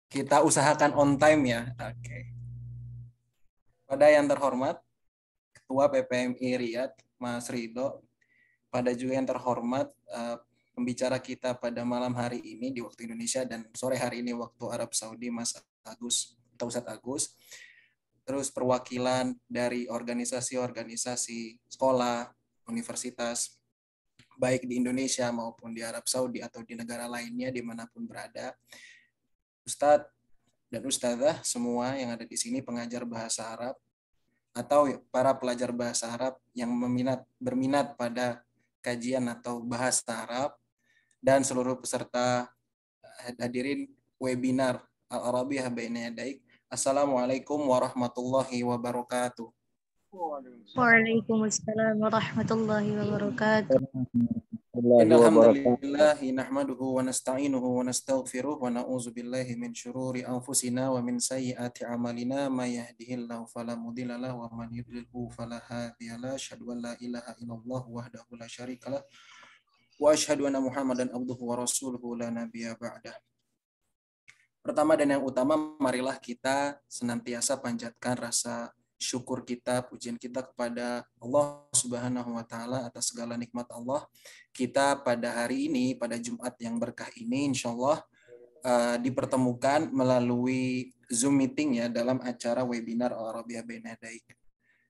kita usahakan on time ya. Oke. Pada yang terhormat Ketua PPMI Riyadh, Mas Ridho, pada juga yang terhormat pembicara kita pada malam hari ini di waktu Indonesia dan sore hari ini waktu Arab Saudi, Mas Agus atau Ustadz Agus. Terus perwakilan dari organisasi-organisasi sekolah, universitas, baik di Indonesia maupun di Arab Saudi atau di negara lainnya dimanapun berada. Ustadz dan Ustadzah semua yang ada di sini pengajar bahasa Arab atau para pelajar bahasa Arab yang berminat pada kajian atau bahasa Arab dan seluruh peserta hadirin webinar Al-Arabiyah Baina Yadaik. Assalamualaikum warahmatullahi wabarakatuh. Waalaikumsalam warahmatullahi wabarakatuh. Innalhamdulillah nahmaduhu wa nasta'inuhu wa nastaghfiruh wa na'udzu billahi min syururi anfusina wa min sayyiati a'malina may yahdihillahu fala mudilla lahu wa man yudlilhu fala hadiyalah. Asyhadu an la ilaha illallah wahdahu la syarikalah wa asyhadu anna Muhammadan abduhu wa rasuluhu la nabiyya ba'dah. Pertama dan yang utama, marilah kita senantiasa panjatkan rasa syukur kita, pujian kita kepada Allah Subhanahu wa taala atas segala nikmat Allah. Kita pada hari ini, pada Jumat yang berkah ini, insya Allah dipertemukan melalui Zoom meeting ya dalam acara webinar Al-Arabiyah Baina Yadaik.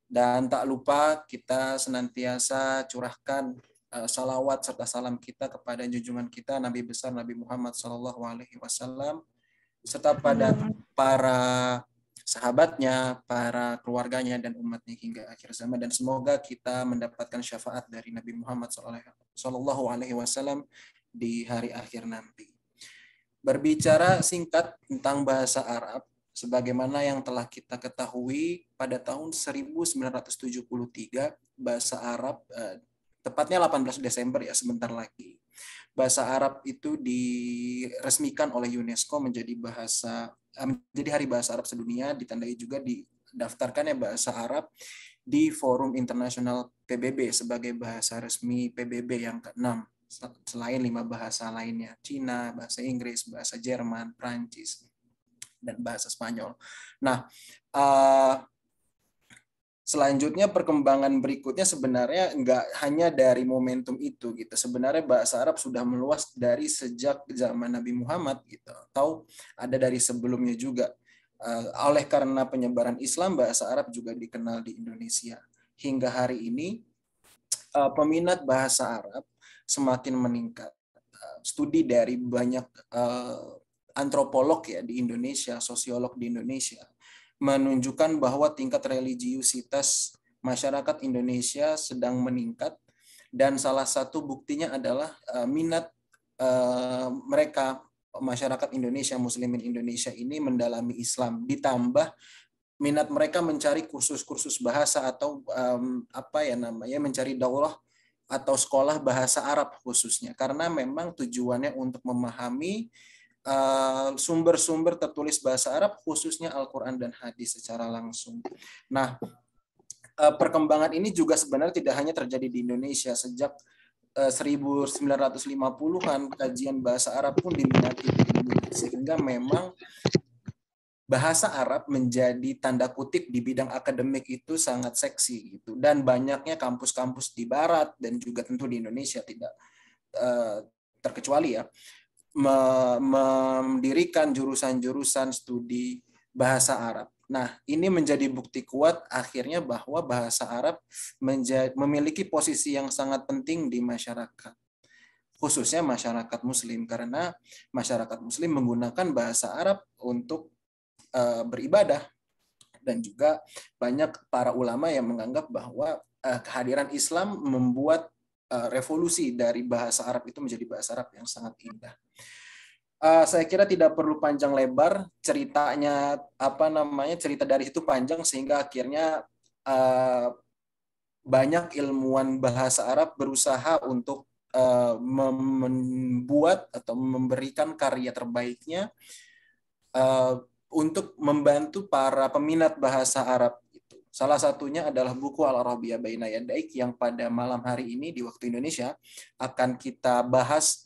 Dan tak lupa kita senantiasa curahkan salawat serta salam kita kepada junjungan kita Nabi besar Nabi Muhammad SAW serta pada para sahabatnya, para keluarganya dan umatnya hingga akhir zaman, dan semoga kita mendapatkan syafaat dari Nabi Muhammad SAW di hari akhir nanti. Berbicara singkat tentang bahasa Arab, sebagaimana yang telah kita ketahui pada tahun 1973 bahasa Arab, tepatnya 18 Desember ya sebentar lagi, bahasa Arab itu diresmikan oleh UNESCO menjadi Hari Bahasa Arab Sedunia, ditandai juga didaftarkannya bahasa Arab di Forum Internasional PBB sebagai bahasa resmi PBB yang ke-6 selain 5 bahasa lainnya, Cina, bahasa Inggris, bahasa Jerman, Prancis, dan bahasa Spanyol. Nah, selanjutnya perkembangan berikutnya sebenarnya nggak hanya dari momentum itu gitu. Sebenarnya bahasa Arab sudah meluas dari sejak zaman Nabi Muhammad gitu, atau ada dari sebelumnya juga. Oleh karena penyebaran Islam, bahasa Arab juga dikenal di Indonesia. Hingga hari ini peminat bahasa Arab semakin meningkat. Studi dari banyak antropolog ya di Indonesia, sosiolog di Indonesia menunjukkan bahwa tingkat religiusitas masyarakat Indonesia sedang meningkat, dan salah satu buktinya adalah minat mereka masyarakat Indonesia, muslimin Indonesia ini mendalami Islam, ditambah minat mereka mencari kursus-kursus bahasa atau mencari daurah atau sekolah bahasa Arab khususnya, karena memang tujuannya untuk memahami sumber-sumber tertulis bahasa Arab, khususnya Al-Quran dan Hadis secara langsung. Nah, perkembangan ini juga sebenarnya tidak hanya terjadi di Indonesia. Sejak 1950-an kajian bahasa Arab pun diminati di Indonesia, sehingga memang bahasa Arab menjadi tanda kutip di bidang akademik itu sangat seksi gitu, dan banyaknya kampus-kampus di Barat dan juga tentu di Indonesia tidak terkecuali ya, mendirikan jurusan-jurusan studi bahasa Arab. Nah, ini menjadi bukti kuat akhirnya bahwa bahasa Arab memiliki posisi yang sangat penting di masyarakat, khususnya masyarakat Muslim, karena masyarakat Muslim menggunakan bahasa Arab untuk beribadah, dan juga banyak para ulama yang menganggap bahwa kehadiran Islam membuat revolusi dari bahasa Arab itu menjadi bahasa Arab yang sangat indah. Saya kira tidak perlu panjang lebar ceritanya, cerita dari situ panjang sehingga akhirnya banyak ilmuwan bahasa Arab berusaha untuk membuat atau memberikan karya terbaiknya untuk membantu para peminat bahasa Arab. Salah satunya adalah buku Al-Arabiyah Baina Yadaik yang pada malam hari ini di waktu Indonesia akan kita bahas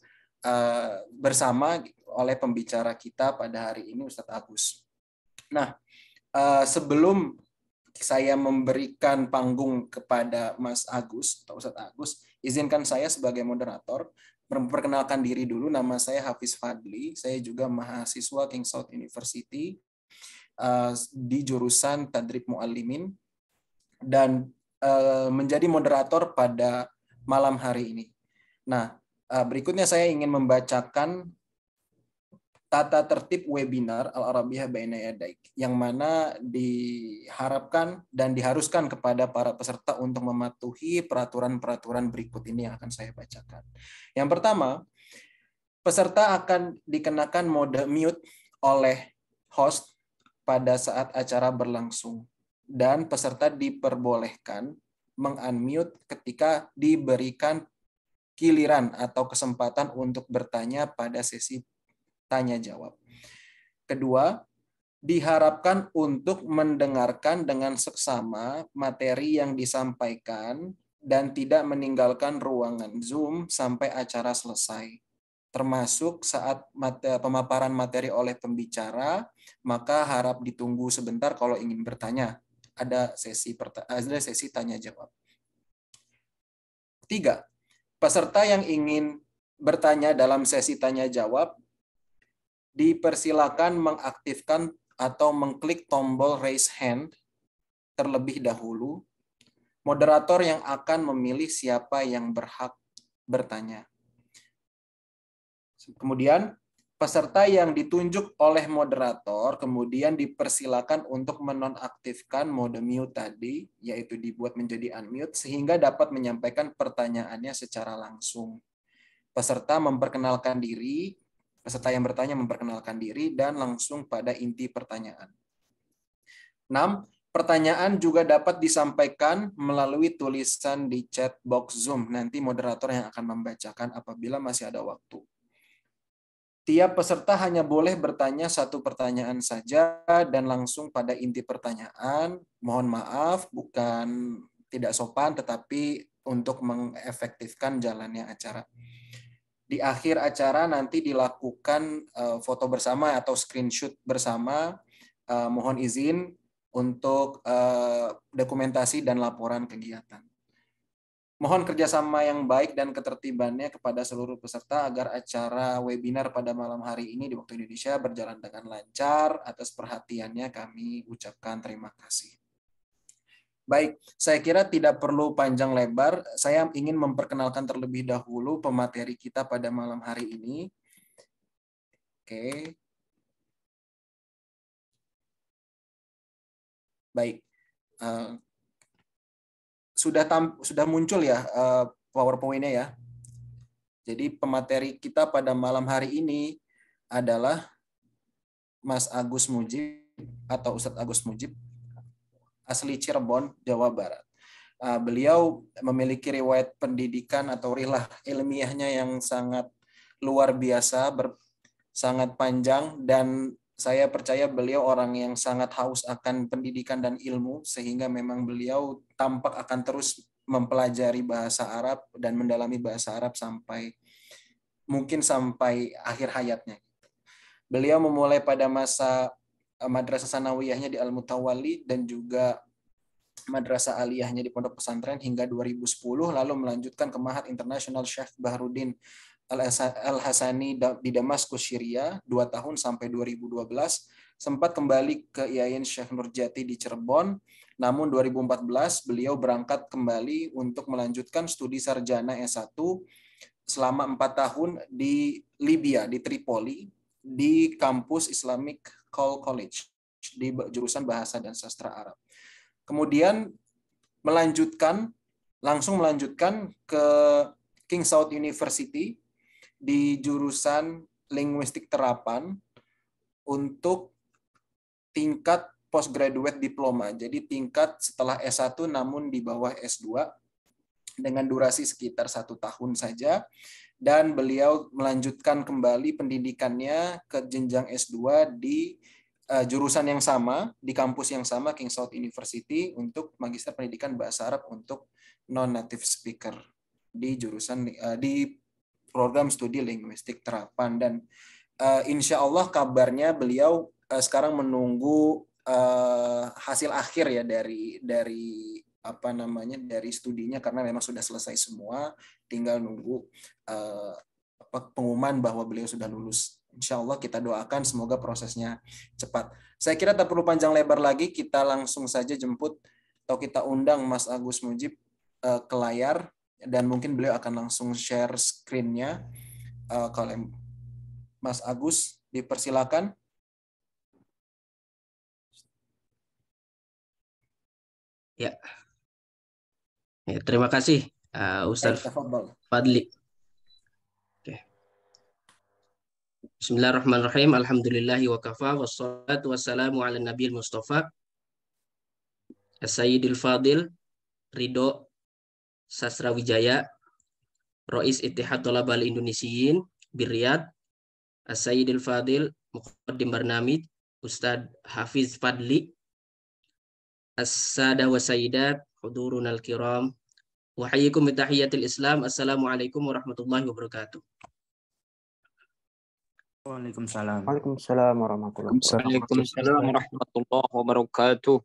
bersama oleh pembicara kita pada hari ini, Ustadz Agus. Nah, sebelum saya memberikan panggung kepada Mas Agus atau Ustadz Agus, izinkan saya sebagai moderator memperkenalkan diri dulu. Nama saya Hafiz Fadli, saya juga mahasiswa King Saud University di jurusan Tadrib Muallimin dan menjadi moderator pada malam hari ini. Nah, berikutnya saya ingin membacakan tata tertib webinar Al-Arabiyah Baina Yadaik, yang mana diharapkan dan diharuskan kepada para peserta untuk mematuhi peraturan-peraturan berikut ini yang akan saya bacakan. Yang pertama, peserta akan dikenakan mode mute oleh host pada saat acara berlangsung, dan peserta diperbolehkan meng-unmute ketika diberikan giliran atau kesempatan untuk bertanya pada sesi tanya jawab. Kedua, diharapkan untuk mendengarkan dengan seksama materi yang disampaikan dan tidak meninggalkan ruangan Zoom sampai acara selesai. Termasuk saat pemaparan materi oleh pembicara, maka harap ditunggu sebentar kalau ingin bertanya. Ada sesi tanya jawab. Tiga, peserta yang ingin bertanya dalam sesi tanya jawab dipersilakan mengaktifkan atau mengklik tombol raise hand terlebih dahulu. Moderator yang akan memilih siapa yang berhak bertanya. Kemudian, peserta yang ditunjuk oleh moderator kemudian dipersilakan untuk menonaktifkan mode mute tadi, yaitu dibuat menjadi unmute, sehingga dapat menyampaikan pertanyaannya secara langsung. Peserta yang bertanya memperkenalkan diri dan langsung pada inti pertanyaan. 6. Pertanyaan juga dapat disampaikan melalui tulisan di chat box Zoom. Nanti moderator yang akan membacakan apabila masih ada waktu. Tiap peserta hanya boleh bertanya satu pertanyaan saja dan langsung pada inti pertanyaan. Mohon maaf, bukan tidak sopan, tetapi untuk mengefektifkan jalannya acara. Di akhir acara nanti dilakukan foto bersama atau screenshot bersama. Mohon izin untuk dokumentasi dan laporan kegiatan. Mohon kerjasama yang baik dan ketertibannya kepada seluruh peserta agar acara webinar pada malam hari ini di waktu Indonesia berjalan dengan lancar. Atas perhatiannya kami ucapkan terima kasih. Baik, saya kira tidak perlu panjang lebar. Saya ingin memperkenalkan terlebih dahulu pemateri kita pada malam hari ini. Oke. Baik. Sudah muncul ya PowerPoint-nya ya. Jadi pemateri kita pada malam hari ini adalah Mas Agus Mujib atau Ustadz Agus Mujib, asli Cirebon, Jawa Barat. Beliau memiliki riwayat pendidikan atau rilah ilmiahnya yang sangat luar biasa, sangat panjang, dan saya percaya beliau orang yang sangat haus akan pendidikan dan ilmu, sehingga memang beliau tampak akan terus mempelajari bahasa Arab dan mendalami bahasa Arab sampai akhir hayatnya. Beliau memulai pada masa madrasah sanawiyahnya di Al-Mutawalli dan juga madrasah aliyahnya di pondok pesantren hingga 2010, lalu melanjutkan ke Ma'had Internasional Syekh Bahruddin Al-Hasani di Damaskus, Syria 2 tahun sampai 2012. Sempat kembali ke IAIN Syekh Nurjati di Cirebon, namun 2014 beliau berangkat kembali untuk melanjutkan studi sarjana S1 selama 4 tahun di Libya, di Tripoli, di kampus Islamic College di jurusan Bahasa dan Sastra Arab. Kemudian langsung melanjutkan ke King Saud University di jurusan Linguistik Terapan untuk tingkat postgraduate diploma. Jadi tingkat setelah S1 namun di bawah S2 dengan durasi sekitar 1 tahun saja. Dan beliau melanjutkan kembali pendidikannya ke jenjang S2 di jurusan yang sama, di kampus yang sama, King Saud University, untuk Magister Pendidikan Bahasa Arab untuk non-native speaker di program studi linguistik terapan. Dan insya Allah kabarnya beliau sekarang menunggu hasil akhir ya dari apa namanya dari studinya, karena memang sudah selesai semua, tinggal nunggu pengumuman bahwa beliau sudah lulus. Insya Allah kita doakan semoga prosesnya cepat. Saya kira tak perlu panjang lebar lagi, kita langsung saja jemput atau kita undang Mas Agus Mujib ke layar, dan mungkin beliau akan langsung share screen-nya. Kalau Mas Agus dipersilakan. Ya, terima kasih Ustaz Fadli. Bismillahirrahmanirrahim. Alhamdulillahi wa kafa wassalatu wassalamu ala nabiyil mustafa As-Sayyidil Fadil Ridho Sasrawijaya Rais Ittihad Thalabal Indonesiyin Birriyad As-Sayyidil Fadil Muqaddim Barnamij Ustadz Hafiz Fadli As-Sadah wa Sayyidat Hudurun al-Kiram wa hayyikum bitahiyatil Islam. Assalamualaikum warahmatullahi wabarakatuh. Waalaikumsalam. Waalaikumsalam warahmatullahi wabarakatuh. Waalaikumsalam warahmatullahi wabarakatuh.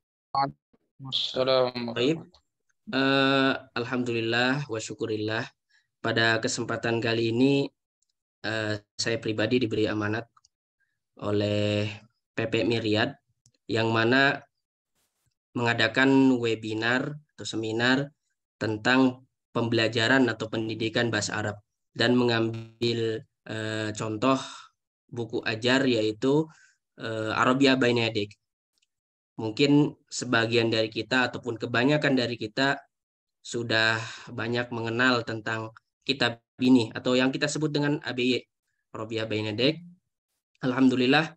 Baik. Alhamdulillah wa syukurillah. Pada kesempatan kali ini saya pribadi diberi amanat oleh PPMI Riyadh yang mana mengadakan webinar atau seminar tentang pembelajaran atau pendidikan bahasa Arab dan mengambil contoh buku ajar yaitu Arabia Baina Yadik. Mungkin sebagian dari kita ataupun kebanyakan dari kita sudah banyak mengenal tentang kitab ini atau yang kita sebut dengan ABY, Arabia Baina Yadik. Alhamdulillah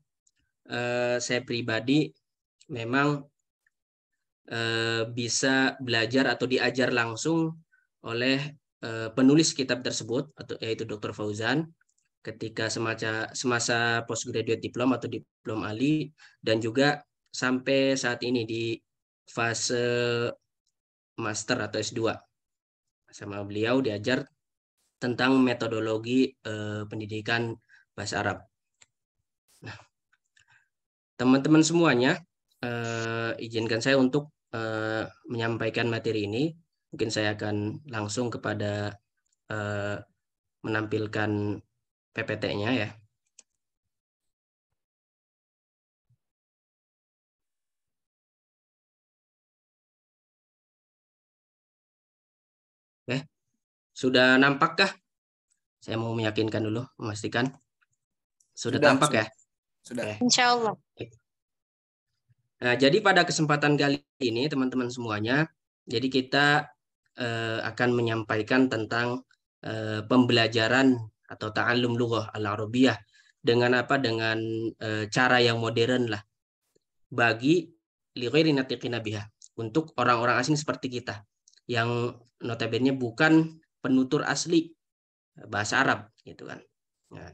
saya pribadi memang bisa belajar atau diajar langsung oleh penulis kitab tersebut yaitu Dr. Fauzan ketika semasa postgraduate diploma atau diplom Ali, dan juga sampai saat ini di fase master atau S2 sama beliau diajar tentang metodologi pendidikan bahasa Arab. Nah, teman-teman semuanya, izinkan saya untuk menyampaikan materi ini. Mungkin saya akan langsung kepada menampilkan PPT-nya ya. Oke, sudah nampakkah? Saya mau meyakinkan dulu, memastikan. Sudah tampak ya? Sudah. Oke. Insya Allah. Nah, jadi pada kesempatan kali ini teman-teman semuanya, jadi kita akan menyampaikan tentang pembelajaran atau ta'allum lughah al-arabiyah dengan apa? Dengan cara yang modern lah bagi li ghairi natiqina biha, untuk orang-orang asing seperti kita yang notabene bukan penutur asli bahasa Arab gitu kan. Nah,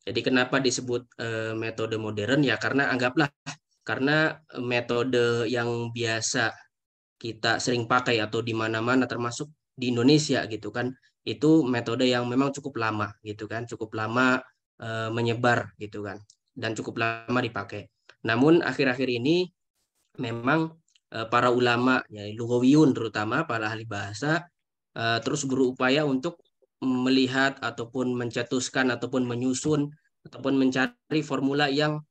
jadi kenapa disebut metode modern ya, karena anggaplah karena metode yang biasa kita sering pakai atau di mana-mana termasuk di Indonesia gitu kan, itu metode yang memang cukup lama gitu kan, cukup lama menyebar gitu kan, dan cukup lama dipakai. Namun akhir-akhir ini memang para ulama ya lughawiyun terutama para ahli bahasa terus berupaya untuk melihat ataupun mencetuskan ataupun menyusun ataupun mencari formula yang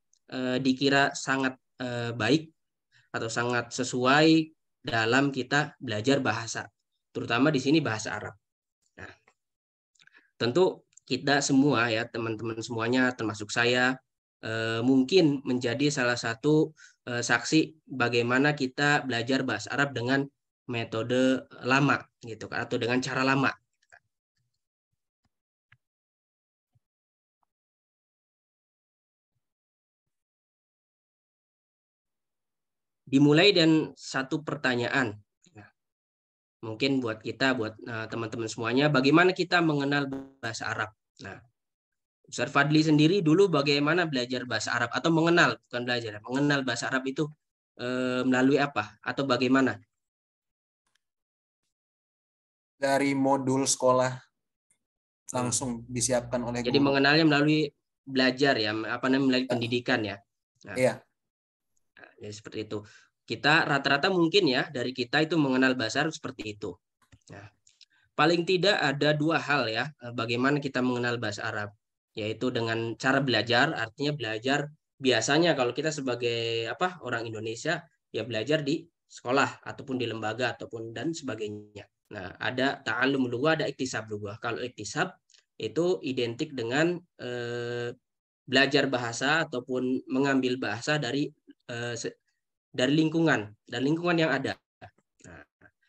dikira sangat baik atau sangat sesuai dalam kita belajar bahasa, terutama di sini bahasa Arab. Nah, tentu kita semua ya teman-teman semuanya termasuk saya mungkin menjadi salah satu saksi bagaimana kita belajar bahasa Arab dengan metode lama gitu kan, atau dengan cara lama. Dimulai dan satu pertanyaan. Nah, mungkin buat kita, buat teman-teman semuanya, bagaimana kita mengenal bahasa Arab? Nah, Ustaz Fadli sendiri dulu bagaimana belajar bahasa Arab atau mengenal, bukan belajar, mengenal bahasa Arab itu melalui apa atau bagaimana? Dari modul sekolah langsung disiapkan oleh Jadi guru. mengenalnya melalui belajar ya, apa namanya, melalui pendidikan ya. Nah, Iya. jadi seperti itu. Kita rata-rata mungkin ya dari kita itu mengenal bahasa Arab seperti itu. Nah, paling tidak ada dua hal ya bagaimana kita mengenal bahasa Arab, yaitu dengan cara belajar, artinya belajar biasanya kalau kita sebagai orang Indonesia ya belajar di sekolah ataupun di lembaga ataupun dan sebagainya. Nah, ada ta'allum lughah, ada iktisab lughah. Kalau iktisab itu identik dengan belajar bahasa ataupun mengambil bahasa dari lingkungan yang ada. Nah,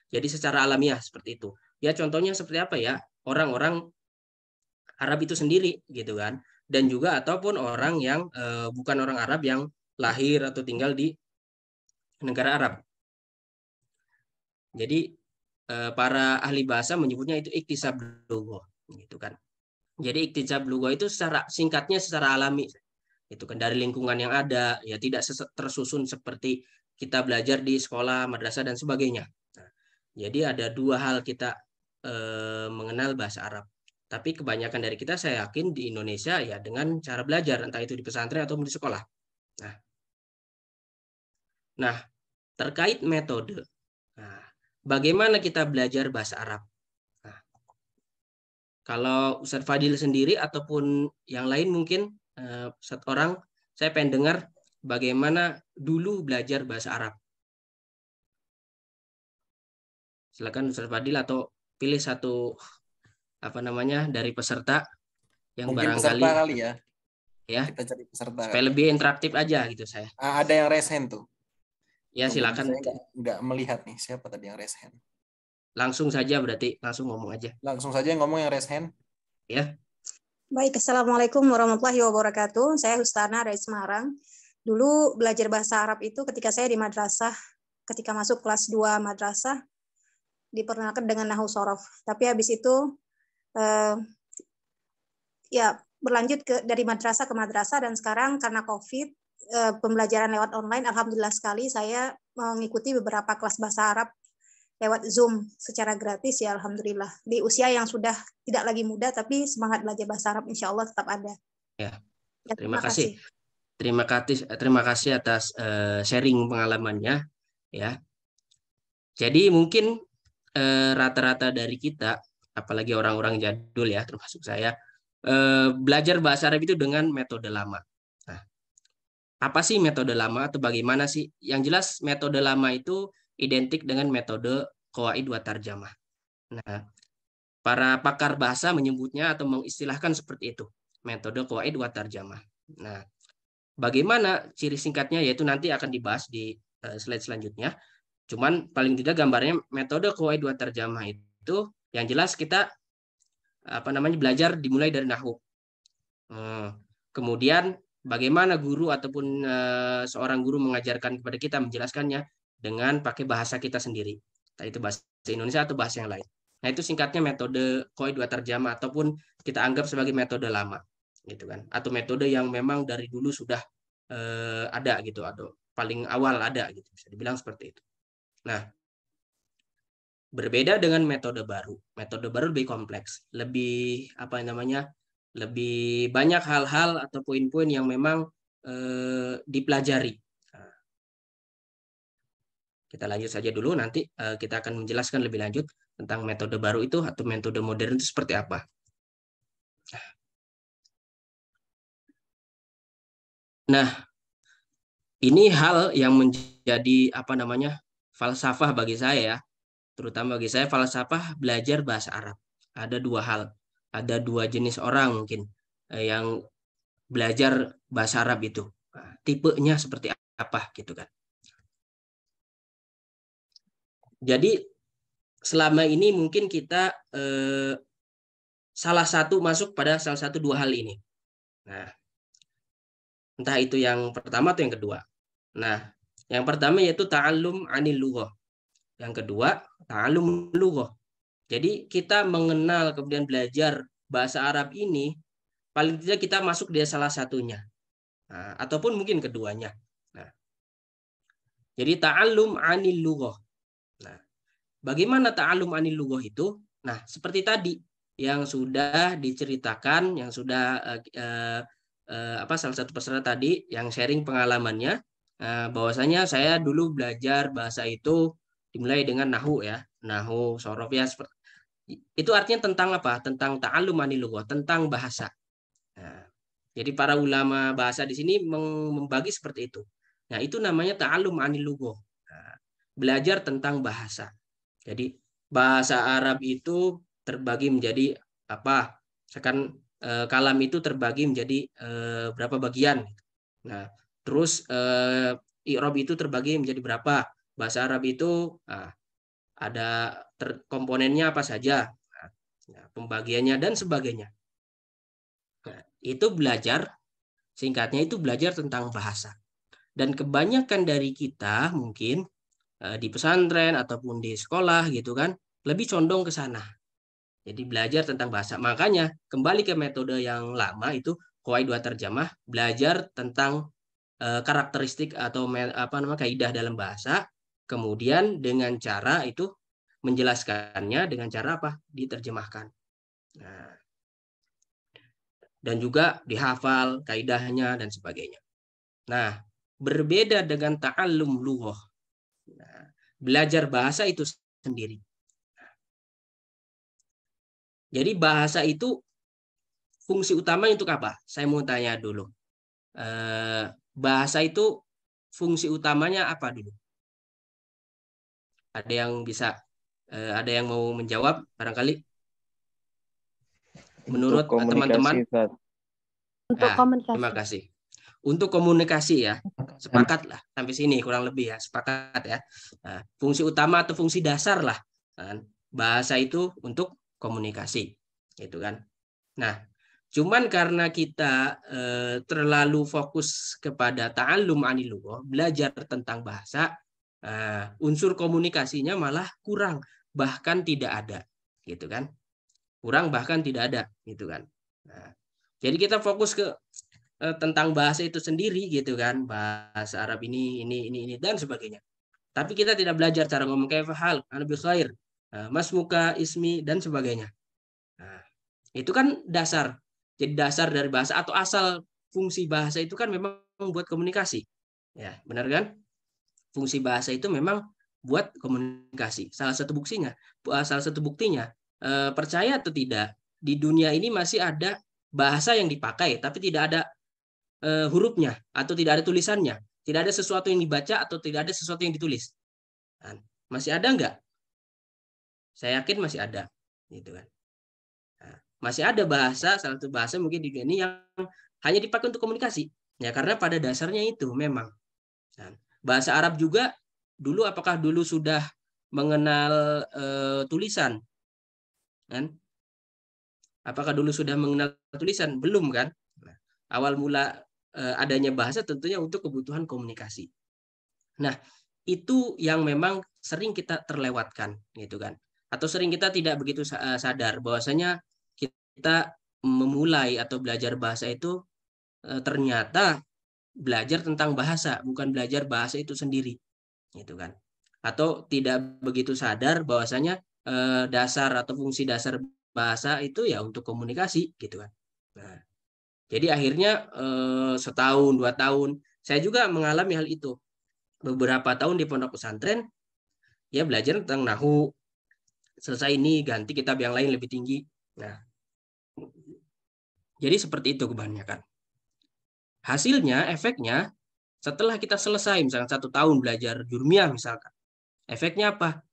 jadi secara alamiah seperti itu. Ya contohnya seperti apa ya? Orang-orang Arab itu sendiri gitu kan. Dan juga ataupun orang yang bukan orang Arab yang lahir atau tinggal di negara Arab. Jadi para ahli bahasa menyebutnya itu iktisab lughah gitu kan. Jadi iktisab lughah itu secara singkatnya secara alami itu kan dari lingkungan yang ada, ya tidak tersusun seperti kita belajar di sekolah, madrasah dan sebagainya. Nah, jadi ada dua hal kita mengenal bahasa Arab. Tapi kebanyakan dari kita saya yakin di Indonesia ya dengan cara belajar, entah itu di pesantren atau di sekolah. Nah, terkait metode. Nah, bagaimana kita belajar bahasa Arab? Nah, kalau Ustadz Fadil sendiri ataupun yang lain mungkin satu orang, saya pengen dengar bagaimana dulu belajar bahasa Arab. Silakan Ustadz Fadil atau pilih satu dari peserta yang Mungkin barangkali peserta kali ya. Ya. Kita cari peserta. Supaya lebih interaktif aja gitu saya. Ada yang raise hand tuh. Ya silakan. Saya nggak melihat nih siapa tadi yang raise hand. Langsung saja berarti langsung ngomong aja. Langsung saja yang ngomong yang raise hand. Ya. Baik, Assalamualaikum warahmatullahi wabarakatuh. Saya Hustana dari Semarang. Dulu belajar bahasa Arab itu ketika saya di madrasah, ketika masuk kelas 2 madrasah, diperkenalkan dengan nahwu shorof. Tapi habis itu ya berlanjut dari madrasah ke madrasah, dan sekarang karena COVID, pembelajaran lewat online, alhamdulillah sekali saya mengikuti beberapa kelas bahasa Arab lewat Zoom secara gratis ya, alhamdulillah. Di usia yang sudah tidak lagi muda, tapi semangat belajar bahasa Arab insya Allah tetap ada. Ya, terima kasih. Terima kasih atas sharing pengalamannya ya. Jadi mungkin rata-rata dari kita, apalagi orang-orang jadul ya, termasuk saya, belajar bahasa Arab itu dengan metode lama. Nah, apa sih metode lama atau bagaimana sih? Yang jelas metode lama itu identik dengan metode qawaid wa tarjamah. Nah, para pakar bahasa menyebutnya atau mengistilahkan seperti itu, metode qawaid wa tarjamah. Nah, bagaimana ciri singkatnya yaitu nanti akan dibahas di slide selanjutnya. Cuman paling tidak gambarnya metode qawaid wa tarjamah itu yang jelas kita belajar dimulai dari nahwu. Kemudian bagaimana guru ataupun seorang guru mengajarkan kepada kita, menjelaskannya dengan pakai bahasa kita sendiri, entah itu bahasa Indonesia atau bahasa yang lain. Nah, itu singkatnya metode qawaid wa tarjamah ataupun kita anggap sebagai metode lama, gitu kan? Atau metode yang memang dari dulu sudah ada gitu, atau paling awal ada gitu, bisa dibilang seperti itu. Nah, berbeda dengan metode baru. Metode baru lebih kompleks, lebih lebih banyak hal-hal atau poin-poin yang memang dipelajari. Kita lanjut saja dulu, nanti kita akan menjelaskan lebih lanjut tentang metode baru itu atau metode modern itu seperti apa. Nah, ini hal yang menjadi falsafah bagi saya ya, terutama bagi saya falsafah belajar bahasa Arab. Ada dua hal, ada dua jenis orang mungkin yang belajar bahasa Arab itu. Tipenya seperti apa gitu kan. Jadi selama ini mungkin kita masuk pada salah satu dua hal ini. Nah, entah itu yang pertama atau yang kedua. Nah, yang pertama yaitu ta'allum 'anil lughah. Yang kedua, ta'allum lughah. Jadi kita mengenal kemudian belajar bahasa Arab ini, paling tidak kita masuk di salah satunya. Nah, ataupun mungkin keduanya. Nah, jadi ta'allum 'anil lughah. Nah, bagaimana ta'allum 'anil lughah itu? Nah, seperti tadi yang sudah diceritakan, yang sudah salah satu peserta tadi yang sharing pengalamannya, bahwasanya saya dulu belajar bahasa itu dimulai dengan nahu ya, nahu, sorof ya, itu artinya tentang apa? Tentang ta'allum anil lughah, tentang bahasa. Nah, jadi para ulama bahasa di sini membagi seperti itu. Nah, itu namanya ta'allum anil lughah. Nah, belajar tentang bahasa. Jadi bahasa Arab itu terbagi menjadi apa? Misalkan kalam itu terbagi menjadi berapa bagian. Nah, terus i'rab itu terbagi menjadi berapa? Bahasa Arab itu ada komponennya apa saja, pembagiannya dan sebagainya. Nah, itu belajar, singkatnya itu belajar tentang bahasa. Dan kebanyakan dari kita mungkin di pesantren ataupun di sekolah gitu kan, lebih condong ke sana. Jadi belajar tentang bahasa. Makanya kembali ke metode yang lama itu, qawaid wa tarjamah, belajar tentang karakteristik atau kaidah dalam bahasa, kemudian dengan cara itu menjelaskannya dengan cara apa? Diterjemahkan. Nah, dan juga dihafal kaidahnya dan sebagainya. Nah, berbeda dengan ta'allum lughah. Nah, belajar bahasa itu sendiri. Jadi bahasa itu fungsi utama untuk apa? Saya mau tanya dulu. Bahasa itu fungsi utamanya apa dulu? Ada yang bisa, ada yang mau menjawab barangkali? Menurut teman-teman? Untuk komunikasi. Terima kasih. Untuk komunikasi ya, sepakat lah sampai sini kurang lebih ya, sepakat ya. Nah, fungsi utama atau fungsi dasar lah, bahasa itu untuk komunikasi, gitu kan. Nah, cuman karena kita terlalu fokus kepada ta'allum anil lughah, belajar tentang bahasa, unsur komunikasinya malah kurang, bahkan tidak ada, gitu kan. Kurang bahkan tidak ada, gitu kan. Nah, jadi kita fokus ke tentang bahasa itu sendiri gitu kan, bahasa Arab ini dan sebagainya. Tapi kita tidak belajar cara ngomong kayak hal, ana bi khair, mas muka ismi dan sebagainya. Nah, itu kan dasar. Jadi dasar dari bahasa atau asal fungsi bahasa itu kan memang buat komunikasi. Ya, benar kan? Fungsi bahasa itu memang buat komunikasi. Salah satu buktinya, percaya atau tidak, di dunia ini masih ada bahasa yang dipakai tapi tidak ada hurufnya atau tidak ada tulisannya, tidak ada sesuatu yang dibaca atau tidak ada sesuatu yang ditulis. Masih ada nggak? Saya yakin masih ada, gitu kan. Nah, masih ada bahasa, salah satu bahasa mungkin di dunia ini yang hanya dipakai untuk komunikasi, ya karena pada dasarnya itu memang. Nah, bahasa Arab juga dulu, apakah dulu sudah mengenal tulisan? Kan? Apakah dulu sudah mengenal tulisan? Belum kan? Nah, awal mula adanya bahasa tentunya untuk kebutuhan komunikasi. Nah, itu yang memang sering kita terlewatkan, gitu kan? Atau sering kita tidak begitu sadar bahwasanya kita memulai atau belajar bahasa itu ternyata belajar tentang bahasa, bukan belajar bahasa itu sendiri, gitu kan? Atau tidak begitu sadar bahwasanya dasar atau fungsi dasar bahasa itu ya untuk komunikasi, gitu kan? Nah, jadi akhirnya setahun 2 tahun saya juga mengalami hal itu. Beberapa tahun di pondok pesantren ya belajar tentang nahu, selesai ini ganti kitab yang lain lebih tinggi. Nah, jadi seperti itu kebanyakan. Hasilnya, efeknya setelah kita selesai misalkan 1 tahun belajar jurmiyah misalkan, efeknya apa?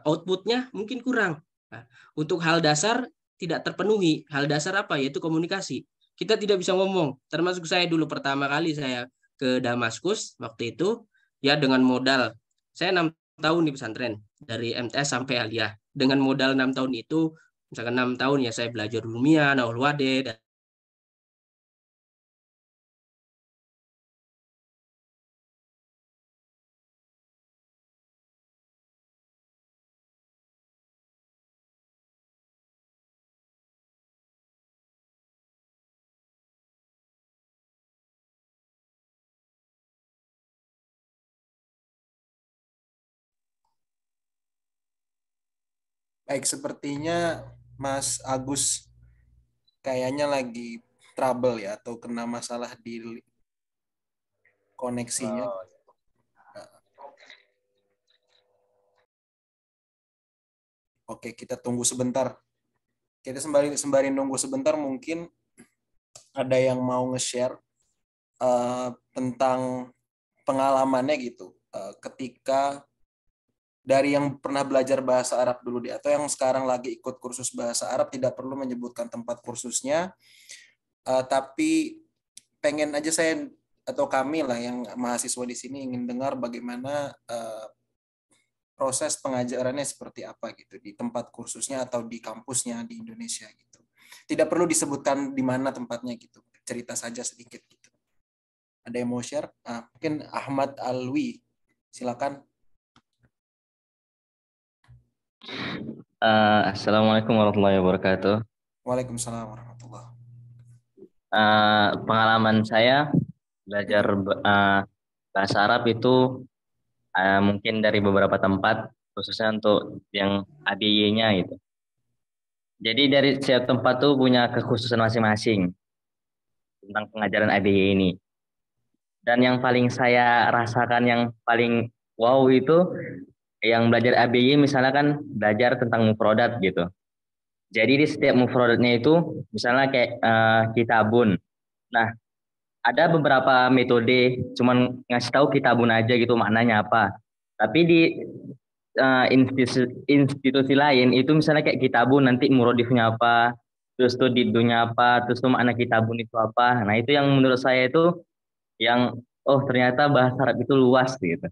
Outputnya mungkin kurang. Nah, untuk hal dasar tidak terpenuhi. Hal dasar apa? Yaitu komunikasi. Kita tidak bisa ngomong. Termasuk saya dulu pertama kali saya ke Damaskus waktu itu ya dengan modal saya 6 tahun di pesantren dari MTS sampai aliyah. Dengan modal 6 tahun itu, misalkan 6 tahun ya saya belajar Rumiyah, Nahul Wade, dan Baik, sepertinya Mas Agus kayaknya lagi trouble ya, atau kena masalah di koneksinya. Oke, kita tunggu sebentar. Kita sembari nunggu sebentar, mungkin ada yang mau nge-share tentang pengalamannya gitu. Ketika dari yang pernah belajar bahasa Arab dulu atau yang sekarang lagi ikut kursus bahasa Arab, tidak perlu menyebutkan tempat kursusnya, tapi pengen aja saya atau kami lah yang mahasiswa di sini ingin dengar bagaimana proses pengajarannya seperti apa gitu di tempat kursusnya atau di kampusnya di Indonesia gitu. Tidak perlu disebutkan di mana tempatnya gitu. Cerita saja sedikit gitu. Ada yang mau share? Mungkin Ahmad Alwi. Silakan. Assalamualaikum warahmatullahi wabarakatuh. Waalaikumsalam warahmatullahi. Pengalaman saya belajar bahasa Arab itu mungkin dari beberapa tempat, khususnya untuk yang ABY-nya gitu. Jadi dari setiap tempat tuh punya kekhususan masing-masing tentang pengajaran ABY ini. Dan yang paling saya rasakan yang paling wow itu yang belajar ABY misalnya kan belajar tentang mufrodat gitu. Jadi di setiap mufrodatnya itu misalnya kayak kitabun. Nah, ada beberapa metode cuman ngasih tahu kitabun aja gitu maknanya apa. Tapi di institusi lain itu misalnya kayak kitabun nanti murodifnya apa, terus tuh didunya apa, terus tuh makna kitabun itu apa. Nah, itu yang menurut saya itu yang ternyata bahasa Arab itu luas gitu.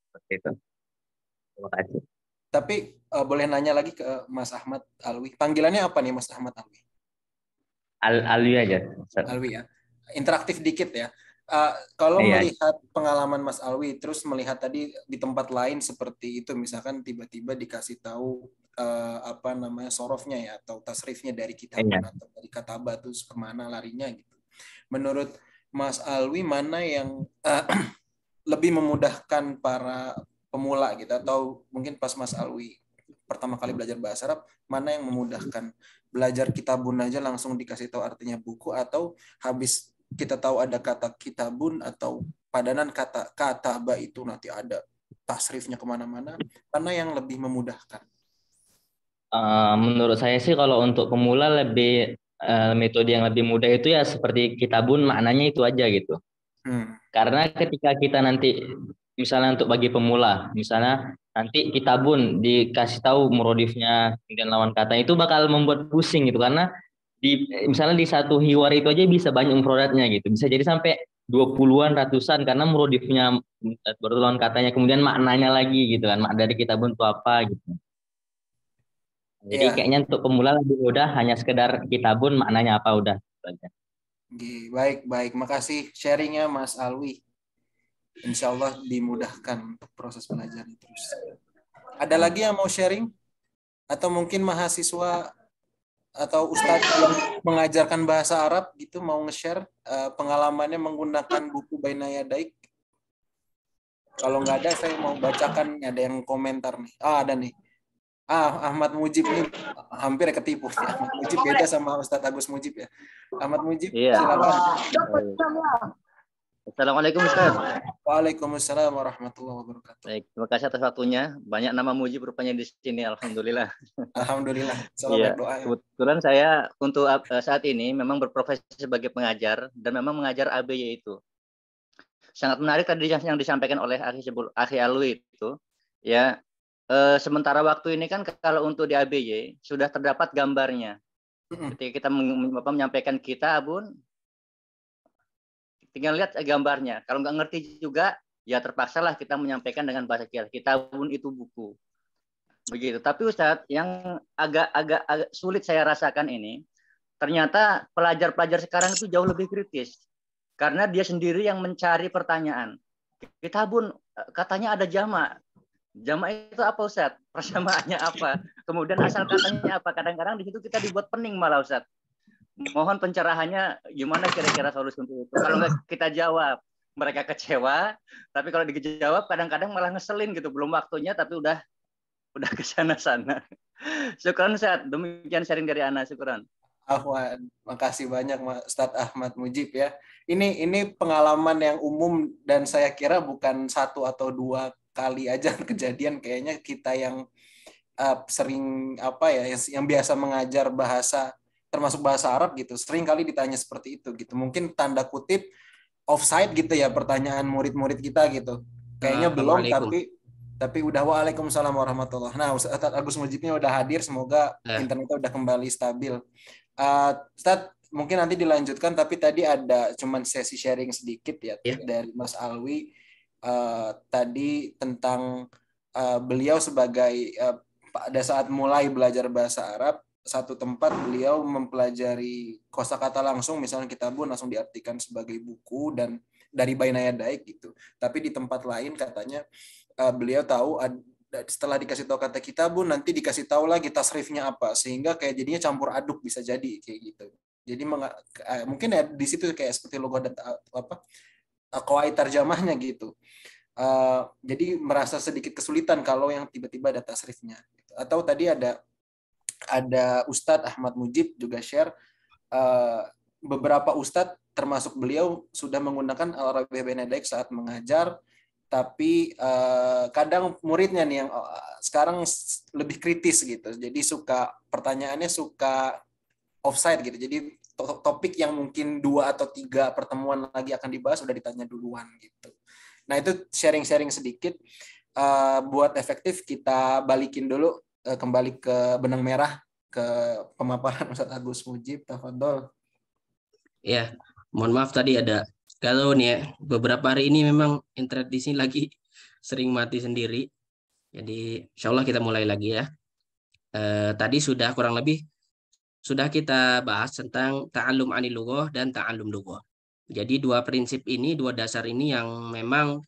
Seperti itu. Terima kasih. Tapi boleh nanya lagi ke Mas Ahmad Alwi. Panggilannya apa nih Mas Ahmad Alwi? Alwi aja. Alwi ya. Interaktif dikit ya. Kalau melihat pengalaman Mas Alwi, terus melihat tadi di tempat lain seperti itu, misalkan tiba-tiba dikasih tahu sorofnya ya atau tasrifnya dari kitabun atau dari kataba terus kemana larinya gitu. Menurut Mas Alwi mana yang lebih memudahkan para pemula gitu, atau mungkin pas Mas Alwi pertama kali belajar bahasa Arab, mana yang memudahkan? Belajar kitabun aja langsung dikasih tahu artinya buku, atau habis kita tahu ada kata kitabun atau padanan kata kataba itu nanti ada tasrifnya kemana-mana, mana yang lebih memudahkan? Menurut saya sih kalau untuk pemula lebih metode yang lebih mudah itu ya seperti kitabun, maknanya itu aja gitu. Karena ketika kita nanti misalnya untuk bagi pemula, misalnya nanti kitabun dikasih tahu murodifnya dan lawan kata itu bakal membuat pusing gitu, karena misalnya di satu hiwar itu aja bisa banyak mufradatnya gitu, bisa jadi sampai 20-an ratusan karena murodifnya baru lawan katanya, kemudian maknanya lagi gitu kan, dari kitabun itu apa gitu. Jadi kayaknya untuk pemula lebih mudah hanya sekedar kitabun maknanya apa udah. Baik. Makasih sharingnya Mas Alwi. Insya Allah dimudahkan untuk proses belajar terus. Ada lagi yang mau sharing? Atau mungkin mahasiswa atau ustadz yang mengajarkan bahasa Arab gitu mau nge-share pengalamannya menggunakan buku Baina Yadaik? Kalau nggak ada, saya mau bacakan. Ada yang komentar nih. Ada nih. Ahmad Mujib nih hampir ketipu. Ahmad Mujib beda sama Ustadz Agus Mujib ya. Ahmad Mujib, silakan. Assalamualaikum Ustaz. Waalaikumsalam warahmatullahi wabarakatuh. Baik, terima kasih atas waktunya. Banyak nama Mujib rupanya di sini, alhamdulillah. Alhamdulillah. Iya, kebetulan saya untuk saat ini memang berprofesi sebagai pengajar dan memang mengajar ABY itu. Sangat menarik tadi yang disampaikan oleh Akhi Alwi itu. Ya, sementara waktu ini kan kalau untuk di ABY sudah terdapat gambarnya. Ketika kita menyampaikan kitabun, tinggal lihat gambarnya. Kalau nggak ngerti juga, ya terpaksalah kita menyampaikan dengan bahasa kita. Kitabun itu buku. Begitu. Tapi Ustadz, yang agak sulit saya rasakan ini, ternyata pelajar-pelajar sekarang itu jauh lebih kritis. Karena dia sendiri yang mencari pertanyaan. Kitabun, katanya ada jamak. Jamak itu apa Ustadz? Persamaannya apa? Kemudian asal katanya apa? Kadang-kadang di situ kita dibuat pening malah Ustadz. Mohon pencerahannya gimana kira-kira solusi untuk itu. Kalau nggak kita jawab, mereka kecewa. Tapi kalau dijawab, kadang-kadang malah ngeselin gitu. Belum waktunya, tapi udah ke sana-sana. Syukran Ustaz. Demikian sharing dari Ana. Syukran. Afwan, makasih banyak Ustadz Ahmad Mujib ya. Ini pengalaman yang umum dan saya kira bukan satu atau dua kali aja kejadian. Kayaknya kita yang sering apa ya, yang biasa mengajar bahasa termasuk bahasa Arab gitu, sering kali ditanya seperti itu gitu. Mungkin tanda kutip offside gitu ya pertanyaan murid-murid kita gitu. Kayaknya belum, tapi udah. Waalaikumsalam warahmatullahi. Nah, Ustadz Agus Mujibnya udah hadir, semoga internetnya udah kembali stabil. Ustadz, mungkin nanti dilanjutkan, tapi tadi ada cuman sesi sharing sedikit ya dari Mas Alwi tadi tentang beliau sebagai pada saat mulai belajar bahasa Arab, satu tempat beliau mempelajari kosakata langsung, misalnya Kitabun langsung diartikan sebagai buku dan dari Bainaya Daik gitu. Tapi di tempat lain katanya beliau tahu setelah dikasih tahu kata Kitabun, nanti dikasih tahu lagi tasrifnya apa, sehingga kayak jadinya campur aduk, bisa jadi kayak gitu. Jadi mungkin ya di situ kayak seperti logo dan apa qawaid tarjamahnya gitu. Jadi merasa sedikit kesulitan kalau yang tiba-tiba ada tasrifnya. Atau tadi ada Ustadz Ahmad Mujib juga share beberapa ustadz termasuk beliau sudah menggunakan Al-Arabiyyah Bainaya Daik saat mengajar, tapi kadang muridnya nih yang sekarang lebih kritis gitu. Jadi pertanyaannya suka offside gitu. Jadi topik yang mungkin 2 atau 3 pertemuan lagi akan dibahas sudah ditanya duluan gitu. Nah, itu sharing-sharing sedikit. Buat efektif kita balikin dulu kembali ke benang merah, ke pemaparan Ustadz Agus Mujib. Tafadhol. Ya, mohon maaf tadi ada kalau nih ya, beberapa hari ini memang internet di sini lagi sering mati sendiri. Jadi insya Allah kita mulai lagi ya. Tadi sudah kurang lebih sudah kita bahas tentang ta'allum anil lughah dan ta'allum lughah. Jadi 2 prinsip ini, 2 dasar ini yang memang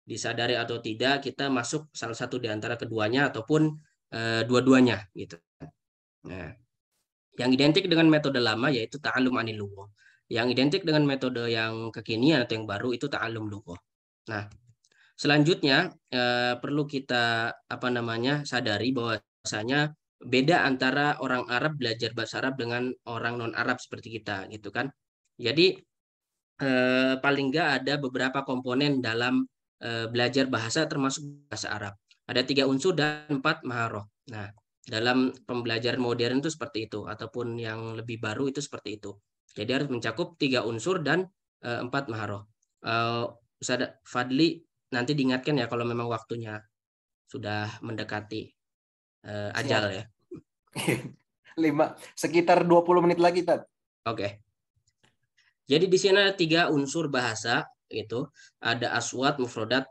disadari atau tidak kita masuk salah satu di antara keduanya ataupun dua-duanya gitu. Nah, yang identik dengan metode lama yaitu ta'allum anil lughah. Yang identik dengan metode yang kekinian atau yang baru itu ta'allum lughah. Nah, selanjutnya perlu kita sadari bahwasanya beda antara orang Arab belajar bahasa Arab dengan orang non Arab seperti kita gitu kan. Jadi paling nggak ada beberapa komponen dalam belajar bahasa termasuk bahasa Arab. Ada 3 unsur dan 4 maharoh. Nah, dalam pembelajaran modern itu seperti itu, ataupun yang lebih baru itu seperti itu. Jadi harus mencakup 3 unsur dan 4 maharoh. Ustaz Fadli nanti diingatkan ya kalau memang waktunya sudah mendekati ajal ya. Sekitar 20 menit lagi, Tad. Oke. Jadi di sini ada 3 unsur bahasa, itu ada aswat, mufrodat,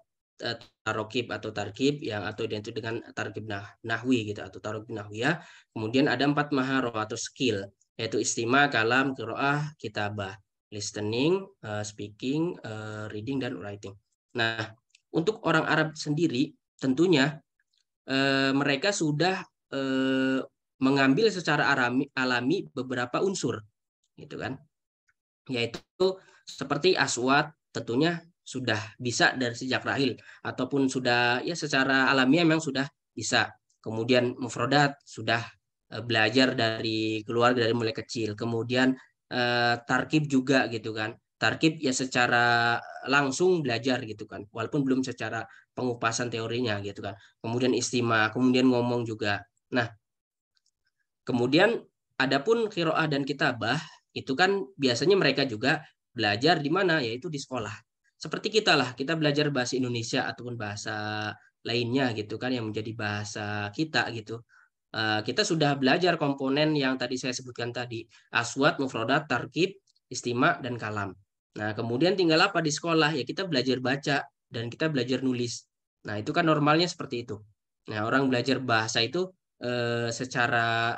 tarokib atau tarkib yang atau identik dengan tarkib nahwi gitu atau tarkib nahwiyah. Kemudian ada 4 maharoh atau skill, yaitu istima, kalam, qiraah, kitabah, listening, speaking, reading dan writing. Nah, untuk orang Arab sendiri tentunya mereka sudah mengambil secara alami beberapa unsur gitu kan, yaitu seperti aswat tentunya sudah bisa dari sejak rahil ataupun sudah ya secara alamiah memang sudah bisa. Kemudian mufrodat sudah belajar dari keluarga dari mulai kecil. Kemudian tarkib juga gitu kan. Tarkib ya secara langsung belajar gitu kan, walaupun belum secara pengupasan teorinya gitu kan. Kemudian istima, kemudian ngomong juga. Nah, kemudian adapun qiraah dan kitabah itu kan biasanya mereka juga belajar di mana, yaitu di sekolah. Seperti kita lah, kita belajar bahasa Indonesia ataupun bahasa lainnya gitu kan yang menjadi bahasa kita gitu. Kita sudah belajar komponen yang tadi saya sebutkan tadi, aswat, mufrodat, tarkib, istima, dan kalam. Nah, kemudian tinggal apa di sekolah? Ya kita belajar baca dan kita belajar nulis. Nah, itu kan normalnya seperti itu. Nah, orang belajar bahasa itu secara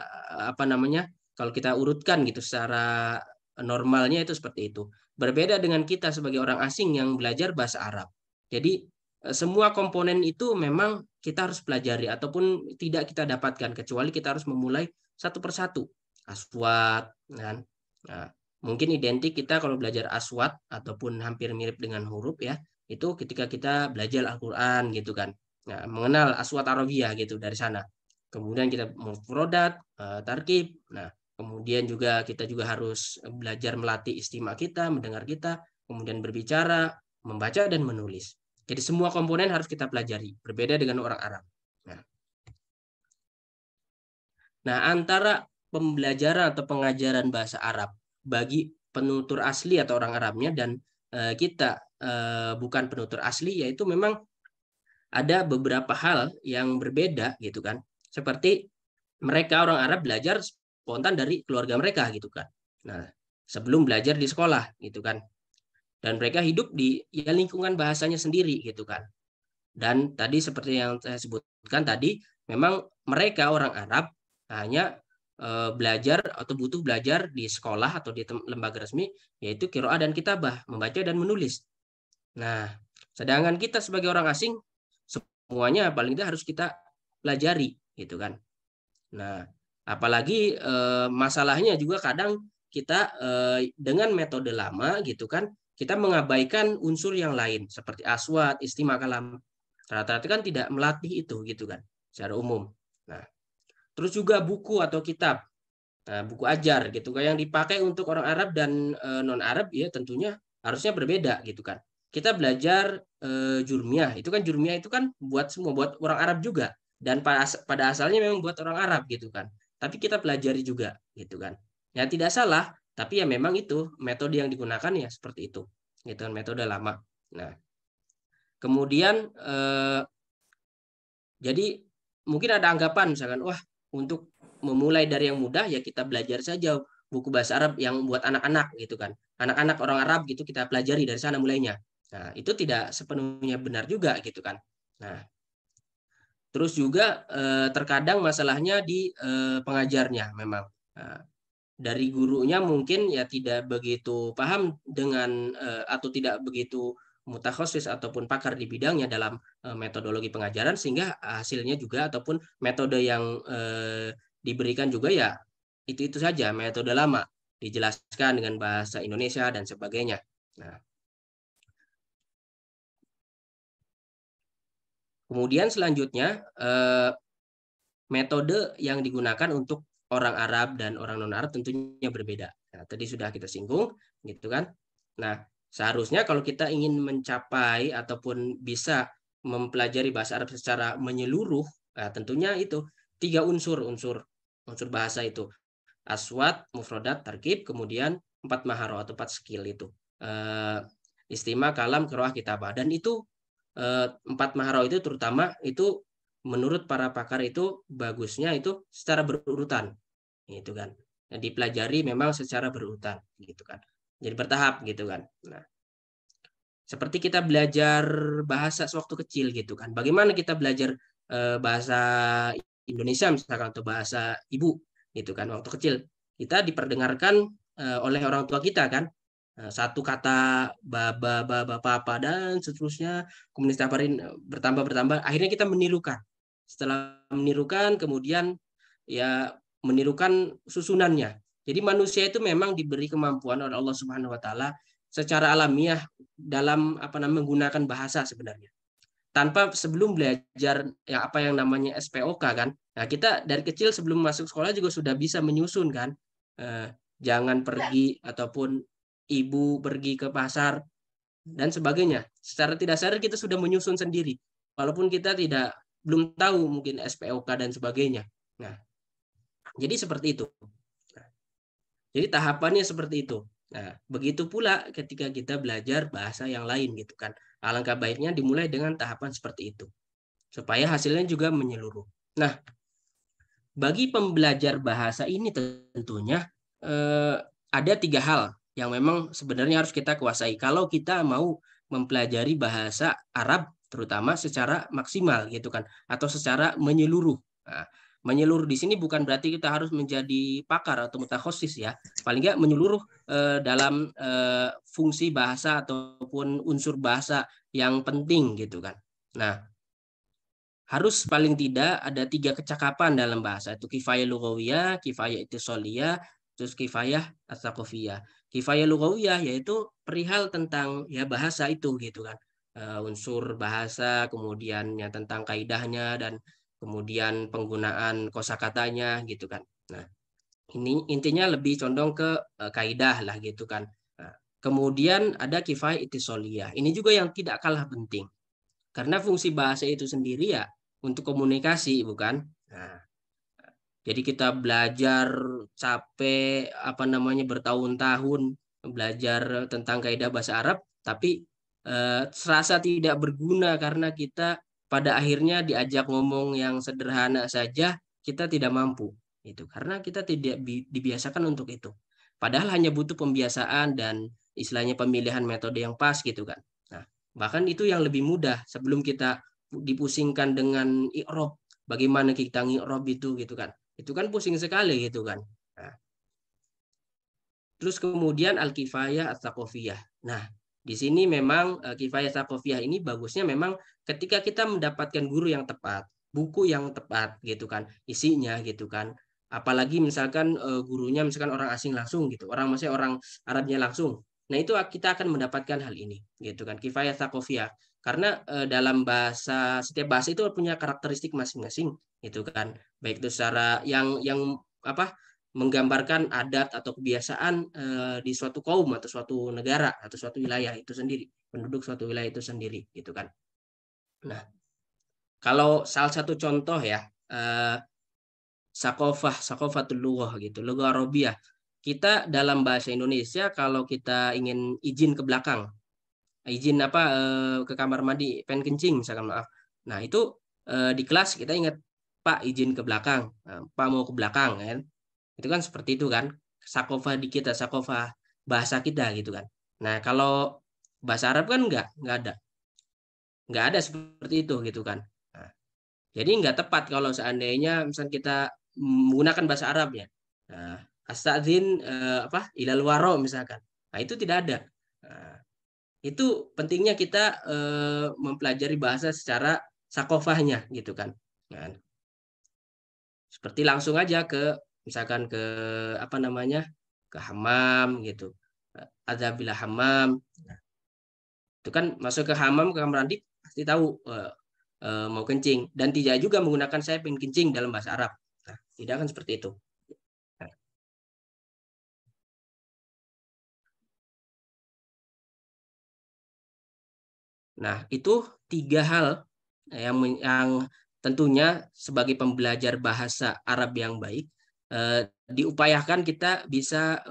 kalau kita urutkan gitu secara normalnya itu seperti itu. Berbeda dengan kita sebagai orang asing yang belajar bahasa Arab. Jadi semua komponen itu memang kita harus pelajari ataupun tidak kita dapatkan kecuali kita harus memulai satu persatu. Aswat kan. Nah, mungkin identik kita kalau belajar aswat ataupun hampir mirip dengan huruf ya, itu ketika kita belajar Al-Qur'an gitu kan. Nah, mengenal aswat Arabiyah gitu dari sana. Kemudian kita mufrodat, tarkib. Nah, Kemudian juga kita juga harus belajar melatih istima kita, mendengar kita, kemudian berbicara, membaca dan menulis. Jadi semua komponen harus kita pelajari, berbeda dengan orang Arab. Nah, antara pembelajaran atau pengajaran bahasa Arab bagi penutur asli atau orang Arabnya dan kita bukan penutur asli, yaitu memang ada beberapa hal yang berbeda gitu kan. Seperti mereka orang Arab belajar spontan dari keluarga mereka gitu kan. Nah, sebelum belajar di sekolah gitu kan. Dan mereka hidup di ya, lingkungan bahasanya sendiri gitu kan. Dan tadi seperti yang saya sebutkan tadi, memang mereka orang Arab hanya belajar atau butuh belajar di sekolah atau di lembaga resmi, yaitu qiraah dan kitabah, membaca dan menulis. Nah, sedangkan kita sebagai orang asing, semuanya paling tidak harus kita pelajari gitu kan. Nah, apalagi masalahnya juga kadang kita dengan metode lama gitu kan, kita mengabaikan unsur yang lain seperti aswat, istima, kalam. Rata-rata kan tidak melatih itu gitu kan secara umum. Nah, terus juga buku atau kitab, buku ajar gitu kan yang dipakai untuk orang Arab dan non Arab ya tentunya harusnya berbeda gitu kan. Kita belajar jurmiyah, itu kan buat semua, buat orang Arab juga, dan pada asalnya memang buat orang Arab gitu kan. Tapi kita pelajari juga gitu kan. Ya tidak salah, tapi ya memang itu metode yang digunakan ya seperti itu. Gitu kan, metode lama. Nah, kemudian jadi mungkin ada anggapan misalkan, wah untuk memulai dari yang mudah ya kita belajar saja buku bahasa Arab yang buat anak-anak gitu kan. Anak-anak orang Arab gitu kita pelajari dari sana mulainya. Nah, itu tidak sepenuhnya benar juga gitu kan. Nah, terus juga terkadang masalahnya di pengajarnya memang. Nah, dari gurunya mungkin ya tidak begitu paham dengan atau tidak begitu mutakhosis ataupun pakar di bidangnya dalam metodologi pengajaran, sehingga hasilnya juga ataupun metode yang diberikan juga ya itu saja metode lama, dijelaskan dengan bahasa Indonesia dan sebagainya. Nah, kemudian selanjutnya metode yang digunakan untuk orang Arab dan orang non-Arab tentunya berbeda. Nah, tadi sudah kita singgung, gitu kan. Nah, seharusnya kalau kita ingin mencapai ataupun bisa mempelajari bahasa Arab secara menyeluruh, nah, tentunya itu 3 unsur bahasa itu. Aswat, mufradat, tarkib, kemudian 4 maharo atau 4 skill itu. Istima, kalam, qiraah, kitabah. Dan itu 4 maharo itu terutama itu menurut para pakar itu bagusnya itu secara berurutan, gitu kan. Nah, dipelajari memang secara berurutan, gitu kan. Jadi bertahap, gitu kan. Nah, seperti kita belajar bahasa sewaktu kecil, gitu kan. Bagaimana kita belajar bahasa Indonesia misalkan atau bahasa ibu, gitu kan. Waktu kecil kita diperdengarkan oleh orang tua kita kan. Satu kata baba, papa dan seterusnya, kemudian setiap hari bertambah, akhirnya kita menirukan. Setelah menirukan, kemudian ya menirukan susunannya. Jadi manusia itu memang diberi kemampuan oleh Allah Subhanahu wa taala secara alamiah dalam menggunakan bahasa sebenarnya. Tanpa sebelum belajar ya apa yang namanya SPOK kan. Nah, kita dari kecil sebelum masuk sekolah juga sudah bisa menyusun kan. Jangan pergi ataupun ibu pergi ke pasar dan sebagainya. Secara tidak sadar kita sudah menyusun sendiri. Walaupun kita belum tahu mungkin SPOK dan sebagainya. Nah, jadi seperti itu. Jadi tahapannya seperti itu. Nah, begitu pula ketika kita belajar bahasa yang lain gitu kan. Alangkah baiknya dimulai dengan tahapan seperti itu. Supaya hasilnya juga menyeluruh. Nah, bagi pembelajar bahasa ini tentunya ada 3 hal yang memang sebenarnya harus kita kuasai kalau kita mau mempelajari bahasa Arab terutama secara maksimal gitu kan, atau secara menyeluruh. Nah, menyeluruh di sini bukan berarti kita harus menjadi pakar atau mutakhosis ya, paling nggak menyeluruh dalam fungsi bahasa ataupun unsur bahasa yang penting gitu kan. Nah, harus paling tidak ada 3 kecakapan dalam bahasa, itu kifayah lughawiyah, kifayah ittisaliyah, terus kifayah as-saqafiyah. Kifayah lughawiyah yaitu perihal tentang ya bahasa itu gitu kan. Unsur bahasa, kemudian ya tentang kaidahnya dan kemudian penggunaan kosakatanya gitu kan. Nah, Ini intinya lebih condong ke kaidah lah gitu kan. Nah, kemudian ada kifayah ittisoliyah. Ini juga yang tidak kalah penting. Karena fungsi bahasa itu sendiri ya untuk komunikasi, bukan? Nah, jadi kita belajar capek bertahun-tahun belajar tentang kaidah bahasa Arab, tapi serasa tidak berguna karena kita pada akhirnya diajak ngomong yang sederhana saja kita tidak mampu. Itu karena kita tidak dibiasakan untuk itu. Padahal hanya butuh pembiasaan dan istilahnya pemilihan metode yang pas gitu kan. Nah, bahkan itu yang lebih mudah sebelum kita dipusingkan dengan i'rab. Bagaimana kita ngi'rab itu gitu kan. Itu kan pusing sekali gitu kan. Nah, terus kemudian al-kifayah at-tsaqafiyah. Nah, di sini memang kifayah tsaqafiyah ini bagusnya memang ketika kita mendapatkan guru yang tepat, buku yang tepat gitu kan, isinya gitu kan. Apalagi misalkan gurunya misalkan orang asing langsung gitu, maksudnya orang Arabnya langsung. Nah, itu kita akan mendapatkan hal ini gitu kan, kifayah tsaqafiyah. Karena dalam setiap bahasa itu punya karakteristik masing-masing gitu kan. Baik itu secara yang menggambarkan adat atau kebiasaan di suatu kaum atau suatu negara atau suatu wilayah itu sendiri, penduduk suatu wilayah itu sendiri gitu kan. Nah, kalau salah satu contoh ya, sakofatul lughah gitu, lughah Arabiyah. Kita dalam bahasa Indonesia kalau kita ingin izin ke belakang, izin ke kamar mandi, pengen kencing misalkan, maaf. Nah, itu di kelas kita ingat, Pak izin ke belakang, Pak mau ke belakang kan. Itu kan seperti itu kan, sakofah di kita, sakofah bahasa kita gitu kan. Nah, kalau bahasa Arab kan nggak ada seperti itu gitu kan. Nah, jadi nggak tepat kalau seandainya misalnya kita menggunakan bahasa Arab ya. Nah, astadzin ilal waro misalkan. Nah, itu tidak ada. Nah, itu pentingnya kita mempelajari bahasa secara sakofahnya gitu kan. Nah, seperti langsung aja misalkan ke ke hamam gitu, adzabil hamam. Nah, itu kan masuk ke hamam, ke kamar mandi pasti tahu mau kencing, dan tidak juga menggunakan saya pengen kencing dalam bahasa Arab. Nah, tidak akan seperti itu. Nah, itu 3 hal yang tentunya sebagai pembelajar bahasa Arab yang baik diupayakan kita bisa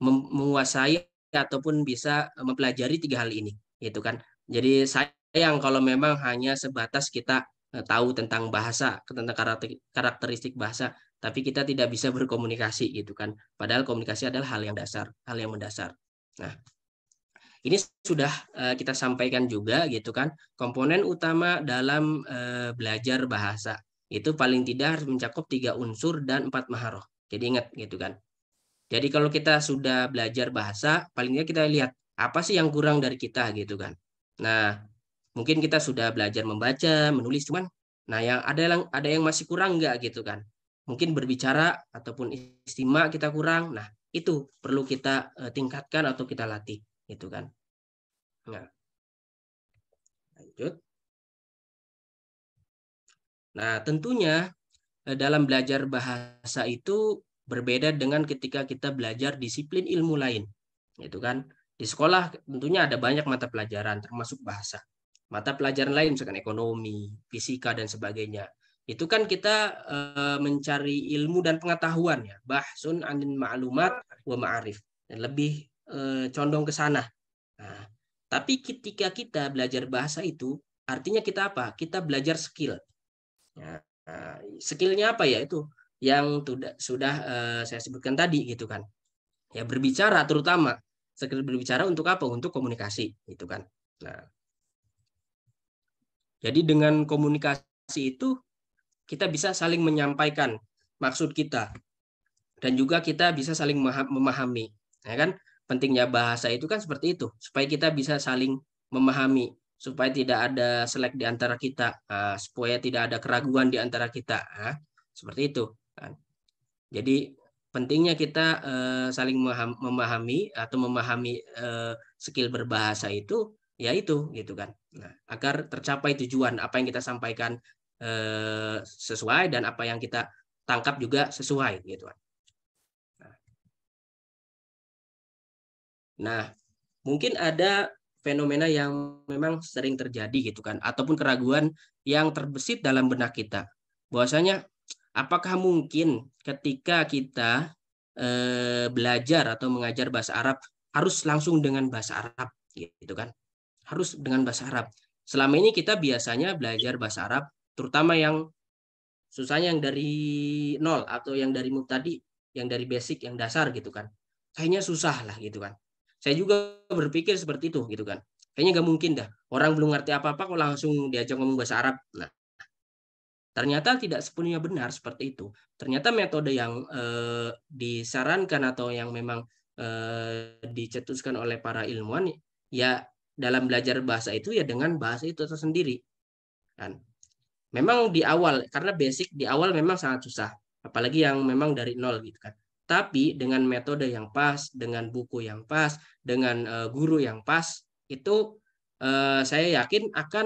menguasai ataupun bisa mempelajari 3 hal ini, gitu kan. Jadi sayang kalau memang hanya sebatas kita tahu tentang bahasa, tentang karakteristik bahasa, tapi kita tidak bisa berkomunikasi gitu kan. Padahal komunikasi adalah hal yang mendasar. Nah, ini sudah kita sampaikan juga gitu kan, komponen utama dalam belajar bahasa itu paling tidak harus mencakup 3 unsur dan 4 maharoh. Jadi ingat gitu kan. Jadi kalau kita sudah belajar bahasa, paling tidak kita lihat apa sih yang kurang dari kita gitu kan. Nah, mungkin kita sudah belajar membaca, menulis, cuman nah yang ada yang masih kurang nggak gitu kan. Mungkin berbicara ataupun istima kita kurang. Nah, itu perlu kita tingkatkan atau kita latih gitu kan. Nah, lanjut. Nah, tentunya dalam belajar bahasa itu berbeda dengan ketika kita belajar disiplin ilmu lain. Gitu kan. Di sekolah tentunya ada banyak mata pelajaran termasuk bahasa. Mata pelajaran lain misalkan ekonomi, fisika dan sebagainya. Itu kan kita mencari ilmu dan pengetahuan ya. Bahsun anil ma'lumat wa ma'arif. Lebih condong ke sana. Nah, tapi ketika kita belajar bahasa itu artinya kita apa? Kita belajar skill. Ya, skillnya apa ya itu? Yang sudah saya sebutkan tadi gitu kan. Ya berbicara terutama. Skill berbicara untuk apa? Untuk komunikasi gitu kan. Nah, jadi dengan komunikasi itu kita bisa saling menyampaikan maksud kita dan juga kita bisa saling memahami. Ya kan? Pentingnya bahasa itu kan seperti itu, supaya kita bisa saling memahami, supaya tidak ada selek di antara kita, supaya tidak ada keraguan di antara kita. Seperti itu. Jadi pentingnya kita saling memahami atau memahami skill berbahasa itu, ya itu gitu kan. Nah, agar tercapai tujuan apa yang kita sampaikan sesuai dan apa yang kita tangkap juga sesuai gitu kan. Nah, mungkin ada fenomena yang memang sering terjadi gitu kan, ataupun keraguan yang terbesit dalam benak kita. Bahwasanya apakah mungkin ketika kita belajar atau mengajar bahasa Arab harus langsung dengan bahasa Arab gitu kan? Harus dengan bahasa Arab. Selama ini kita biasanya belajar bahasa Arab, terutama yang susahnya yang dari nol atau yang dari mubtadi, yang dari basic, yang dasar gitu kan. Kayaknya susah lah gitu kan. Saya juga berpikir seperti itu gitu kan. Kayaknya nggak mungkin dah. Orang belum ngerti apa-apa kok langsung diajak ngomong bahasa Arab. Nah, ternyata tidak sepenuhnya benar seperti itu. Ternyata metode yang disarankan atau yang memang dicetuskan oleh para ilmuwan ya dalam belajar bahasa itu ya dengan bahasa itu tersendiri. Kan? Memang di awal karena basic di awal memang sangat susah, apalagi yang memang dari nol gitu kan. Tapi dengan metode yang pas, dengan buku yang pas, dengan guru yang pas, itu saya yakin akan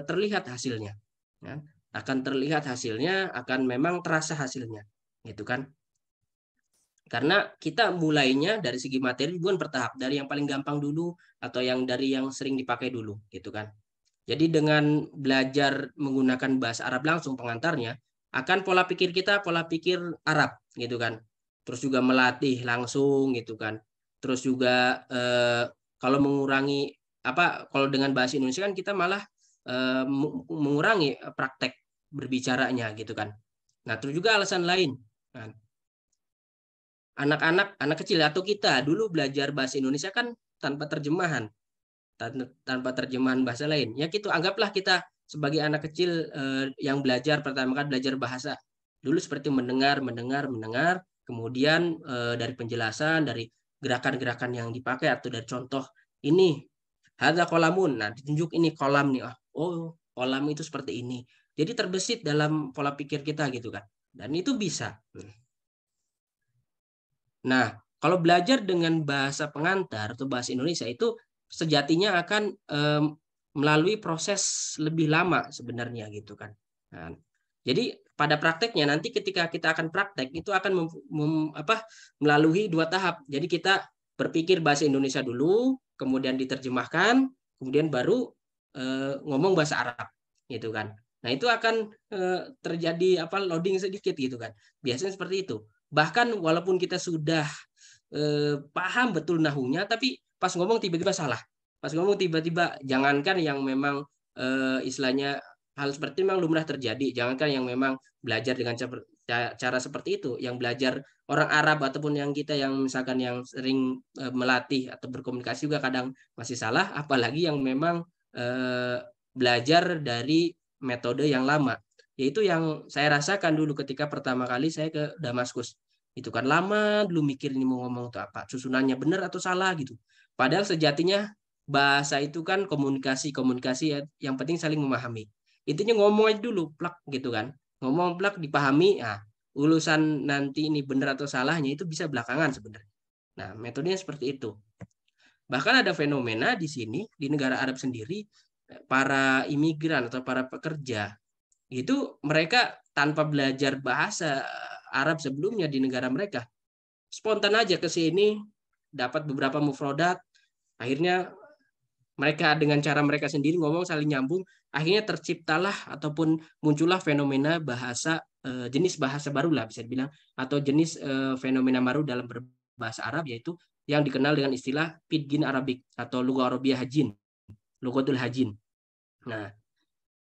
terlihat hasilnya. Ya. Akan terlihat hasilnya, akan memang terasa hasilnya, gitu kan? Karena kita mulainya dari segi materi bukan bertahap, dari yang paling gampang dulu atau yang dari yang sering dipakai dulu, gitu kan? Jadi dengan belajar menggunakan bahasa Arab langsung pengantarnya, akan pola pikir kita pola pikir Arab, gitu kan? Terus juga melatih langsung gitu kan. Terus juga kalau mengurangi kalau dengan bahasa Indonesia kan kita malah mengurangi praktek berbicaranya gitu kan. Nah, terus juga alasan lain. Nah, anak kecil atau kita dulu belajar bahasa Indonesia kan tanpa terjemahan bahasa lain. Ya gitu, anggaplah kita sebagai anak kecil yang belajar pertama kali belajar bahasa. Dulu seperti mendengar, kemudian dari penjelasan, dari gerakan-gerakan yang dipakai atau dari contoh ini hadza qolamun. Nah, ditunjuk ini kolam nih. Oh, kolam itu seperti ini. Jadi terbesit dalam pola pikir kita gitu kan. Dan itu bisa. Nah, kalau belajar dengan bahasa pengantar atau bahasa Indonesia itu sejatinya akan melalui proses lebih lama sebenarnya gitu kan. Nah, jadi pada prakteknya nanti ketika kita akan praktek itu akan melalui 2 tahap. Jadi kita berpikir bahasa Indonesia dulu, kemudian diterjemahkan, kemudian baru ngomong bahasa Arab gitu kan. Nah, itu akan terjadi loading sedikit gitu kan. Biasanya seperti itu. Bahkan walaupun kita sudah paham betul nahunya, tapi pas ngomong tiba-tiba salah. Pas ngomong tiba-tiba, jangankan yang memang istilahnya hal seperti itu memang lumrah terjadi. Jangankan yang memang belajar dengan cara seperti itu, yang belajar orang Arab ataupun yang kita yang misalkan yang sering melatih atau berkomunikasi juga kadang masih salah, apalagi yang memang belajar dari metode yang lama. Yaitu yang saya rasakan dulu ketika pertama kali saya ke Damaskus. Itu kan lama dulu mikir ini mau ngomong itu apa, susunannya benar atau salah gitu. Padahal sejatinya bahasa itu kan komunikasi ya, yang penting saling memahami. Intinya ngomong aja dulu, plak gitu kan. Ngomong plak dipahami, urusan nanti ini benar atau salahnya itu bisa belakangan sebenarnya. Nah, metodenya seperti itu. Bahkan ada fenomena di sini di negara Arab sendiri, para imigran atau para pekerja itu mereka tanpa belajar bahasa Arab sebelumnya di negara mereka, spontan aja ke sini, dapat beberapa mufrodat, akhirnya mereka dengan cara mereka sendiri ngomong saling nyambung, akhirnya terciptalah ataupun muncullah fenomena bahasa jenis bahasa baru lah bisa dibilang, atau jenis fenomena baru dalam berbahasa Arab, yaitu yang dikenal dengan istilah Pidgin Arabik atau Lugha Arabiyah Hajin, Lughatul Hajin. Nah,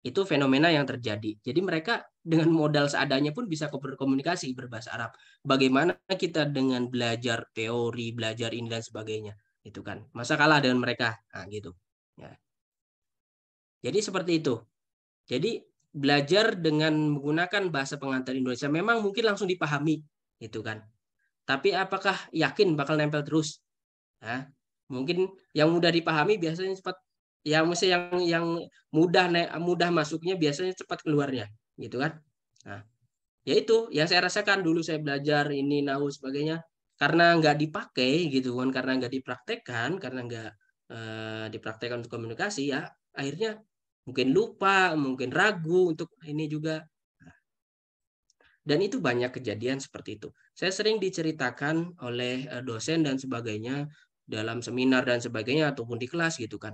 itu fenomena yang terjadi. Jadi mereka dengan modal seadanya pun bisa berkomunikasi berbahasa Arab. Bagaimana kita dengan belajar teori, belajar ini dan sebagainya, itu kan. Masa kalah dengan mereka? Nah, gitu. Ya. Jadi seperti itu. Jadi belajar dengan menggunakan bahasa pengantar Indonesia memang mungkin langsung dipahami, gitu kan. Tapi apakah yakin bakal nempel terus? Nah, mungkin yang mudah dipahami biasanya cepat. Ya mesti yang mudah masuknya biasanya cepat keluarnya gitu kan. Nah, ya itu yang saya rasakan dulu saya belajar ini nahu sebagainya karena nggak dipakai gitu kan, karena nggak dipraktekkan, karena nggak dipraktekkan untuk komunikasi, ya akhirnya mungkin lupa, mungkin ragu untuk ini juga. Dan itu banyak kejadian seperti itu. Saya sering diceritakan oleh dosen dan sebagainya dalam seminar dan sebagainya ataupun di kelas gitu kan.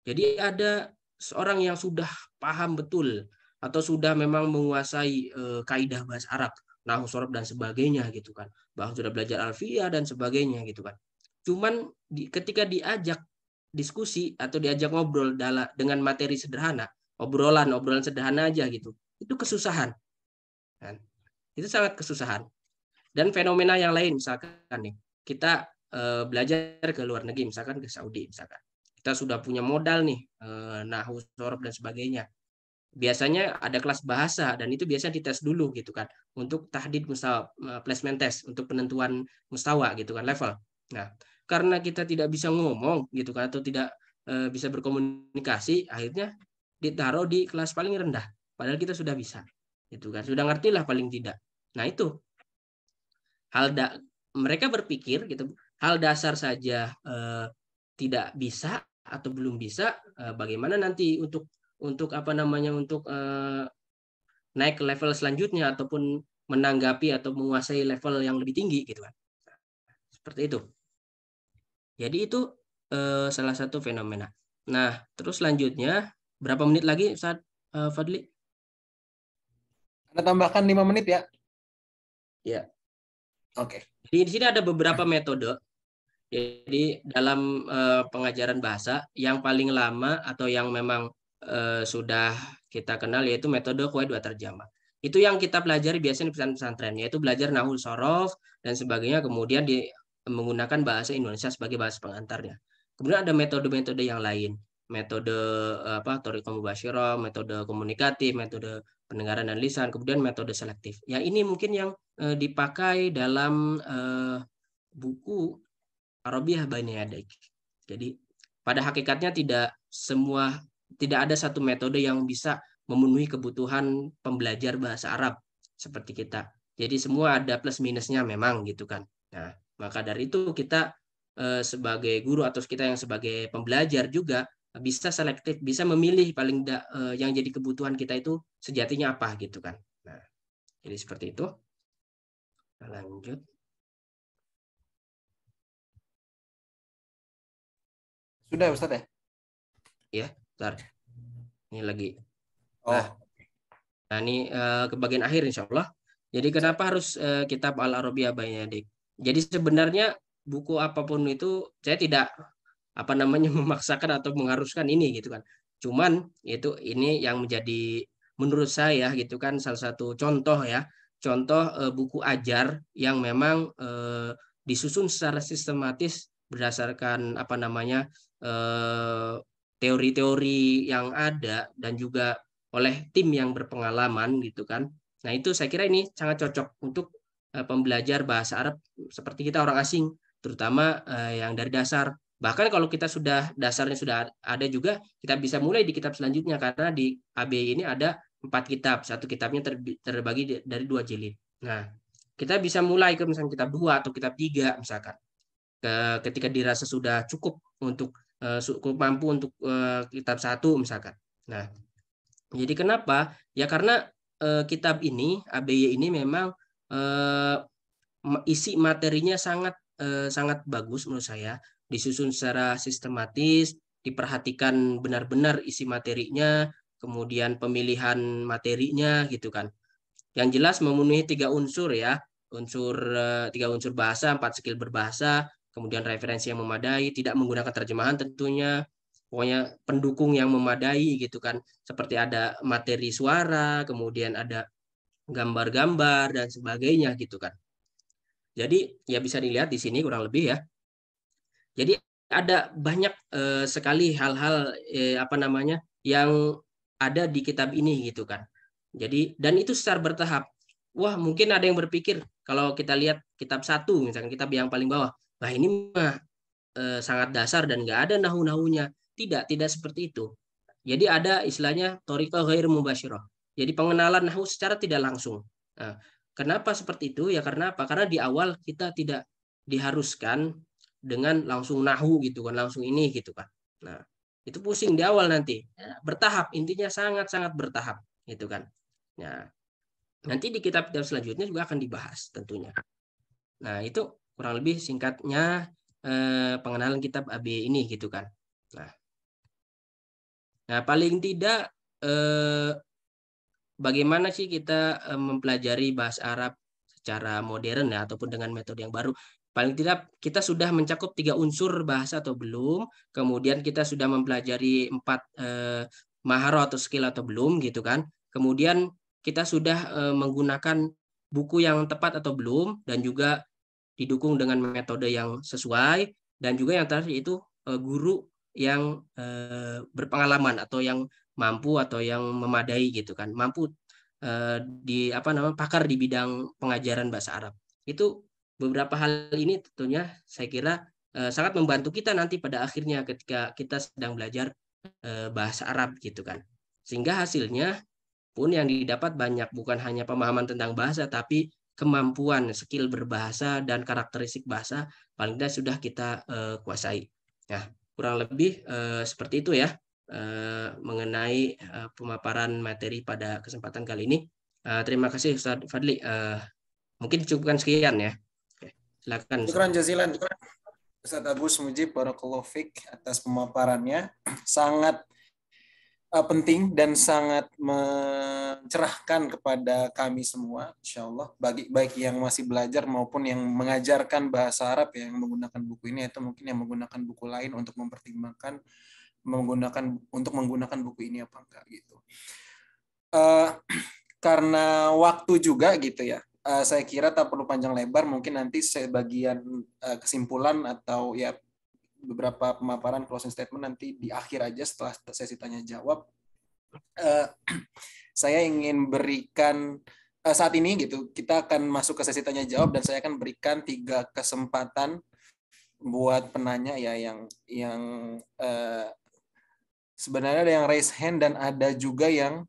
Jadi ada seorang yang sudah paham betul atau sudah memang menguasai kaidah bahasa Arab, nahwu shorof dan sebagainya gitu kan. Bahkan sudah belajar alfiyah dan sebagainya gitu kan. Cuman ketika diajak diskusi atau diajak ngobrol dengan materi sederhana, obrolan sederhana aja gitu, itu kesusahan. Kan? Itu sangat kesusahan. Dan fenomena yang lain misalkan nih, kita belajar ke luar negeri, misalkan ke Saudi misalkan. Kita sudah punya modal nih, nahwu shorof dan sebagainya. Biasanya ada kelas bahasa dan itu biasanya dites dulu gitu kan untuk tahdid mustawa, placement test untuk penentuan mustawa gitu kan, level. Nah, karena kita tidak bisa ngomong gitu kan atau tidak bisa berkomunikasi, akhirnya ditaruh di kelas paling rendah. Padahal kita sudah bisa, gitu kan, sudah ngerti lah paling tidak. Nah itu mereka berpikir gitu, hal dasar saja tidak bisa atau belum bisa, bagaimana nanti untuk naik ke level selanjutnya ataupun menanggapi atau menguasai level yang lebih tinggi gitu kan. Seperti itu. Jadi itu salah satu fenomena. Nah, terus selanjutnya berapa menit lagi Ustaz Fadli? Anda tambahkan 5 menit ya. Ya. Oke. Jadi di sini ada beberapa metode. Jadi dalam pengajaran bahasa yang paling lama atau yang memang sudah kita kenal yaitu metode qawaid wa tarjamah. Itu yang kita pelajari biasanya di pesantren, yaitu belajar nahwu shorof dan sebagainya, kemudian menggunakan bahasa Indonesia sebagai bahasa pengantarnya. Kemudian ada metode-metode yang lain, metode thariqah mubasyirah, metode komunikatif, metode pendengaran dan lisan, kemudian metode selektif. Ya ini mungkin yang dipakai dalam buku Arabiyah Baina Yadaik. Jadi pada hakikatnya tidak ada satu metode yang bisa memenuhi kebutuhan pembelajar bahasa Arab seperti kita. Jadi semua ada plus minusnya memang gitu kan. Nah, maka dari itu kita sebagai guru atau kita yang sebagai pembelajar juga bisa selektif, bisa memilih paling yang jadi kebutuhan kita itu sejatinya apa gitu kan. Nah, jadi seperti itu. Kita lanjut. Sudah Ustaz ya? Ya, bentar. Ini lagi. Oh. Nah ini ke bagian akhir insya Allah. Jadi kenapa harus kitab Al-Arabiyah Baina Yadaik? Jadi sebenarnya buku apapun itu saya tidak memaksakan atau mengharuskan ini gitu kan. Cuman ini yang menjadi menurut saya gitu kan salah satu contoh ya. Contoh buku ajar yang memang disusun secara sistematis berdasarkan teori-teori yang ada dan juga oleh tim yang berpengalaman gitu kan. Nah itu saya kira ini sangat cocok untuk pembelajar bahasa Arab seperti kita orang asing, terutama yang dari dasar. Bahkan kalau kita dasarnya sudah ada juga, kita bisa mulai di kitab selanjutnya karena di ABI ini ada 4 kitab, satu kitabnya terbagi dari 2 jilid. Nah kita bisa mulai ke misalnya kitab 2 atau kitab 3 misalkan. Ketika dirasa sudah cukup mampu untuk kitab 1 misalkan. Nah, jadi kenapa? Ya karena kitab ini ABY ini memang isi materinya sangat bagus menurut saya, disusun secara sistematis, diperhatikan benar-benar isi materinya, kemudian pemilihan materinya gitu kan. Yang jelas memenuhi 3 unsur ya, 3 unsur bahasa, 4 skill berbahasa, kemudian referensi yang memadai, tidak menggunakan terjemahan tentunya, pokoknya pendukung yang memadai gitu kan, seperti ada materi suara, kemudian ada gambar-gambar dan sebagainya gitu kan. Jadi ya bisa dilihat di sini kurang lebih ya. Jadi ada banyak sekali hal-hal yang ada di kitab ini gitu kan. Jadi dan itu secara bertahap. Wah mungkin ada yang berpikir kalau kita lihat kitab 1 misalkan kitab yang paling bawah, nah ini mah sangat dasar dan nggak ada nahu-nahunya. Tidak seperti itu. Jadi ada istilahnya thariqah ghair mubasyirah. Jadi pengenalan nahu secara tidak langsung. Nah, kenapa seperti itu? Ya karena apa? Karena di awal kita tidak diharuskan dengan langsung nahu gitu kan, langsung ini gitu kan. Nah, itu pusing di awal nanti. Bertahap, intinya sangat-sangat bertahap gitu kan. Nah, nanti di kitab-kitab selanjutnya juga akan dibahas tentunya. Nah, itu kurang lebih singkatnya pengenalan kitab AB ini gitu kan. Nah paling tidak bagaimana sih kita mempelajari bahasa Arab secara modern ya ataupun dengan metode yang baru. Paling tidak kita sudah mencakup 3 unsur bahasa atau belum. Kemudian kita sudah mempelajari 4 maharo atau skill atau belum gitu kan. Kemudian kita sudah menggunakan buku yang tepat atau belum, dan juga didukung dengan metode yang sesuai, dan juga yang terakhir itu guru yang berpengalaman atau yang mampu atau yang memadai gitu kan, mampu pakar di bidang pengajaran bahasa Arab. Itu beberapa hal ini tentunya saya kira sangat membantu kita nanti pada akhirnya ketika kita sedang belajar bahasa Arab gitu kan. Sehingga hasilnya pun yang didapat banyak, bukan hanya pemahaman tentang bahasa, tapi kemampuan, skill berbahasa dan karakteristik bahasa paling tidak sudah kita kuasai. Nah, kurang lebih seperti itu ya mengenai pemaparan materi pada kesempatan kali ini. Terima kasih Ustaz Fadli. Mungkin cukupkan sekian ya. Oke, silakan. Syukran jazilan Ustaz Agus Mujib, barakallahu fiik atas pemaparannya. Sangat penting dan sangat mencerahkan kepada kami semua, insya Allah, baik yang masih belajar maupun yang mengajarkan bahasa Arab yang menggunakan buku ini, atau mungkin yang menggunakan buku lain untuk mempertimbangkan menggunakan buku ini apa enggak gitu. Karena waktu juga gitu ya, saya kira tak perlu panjang lebar, mungkin nanti sebagian kesimpulan atau ya beberapa pemaparan closing statement nanti di akhir aja setelah sesi tanya jawab. Saya ingin berikan saat ini gitu, kita akan masuk ke sesi tanya jawab, dan saya akan berikan 3 kesempatan buat penanya ya, yang sebenarnya ada yang raise hand dan ada juga yang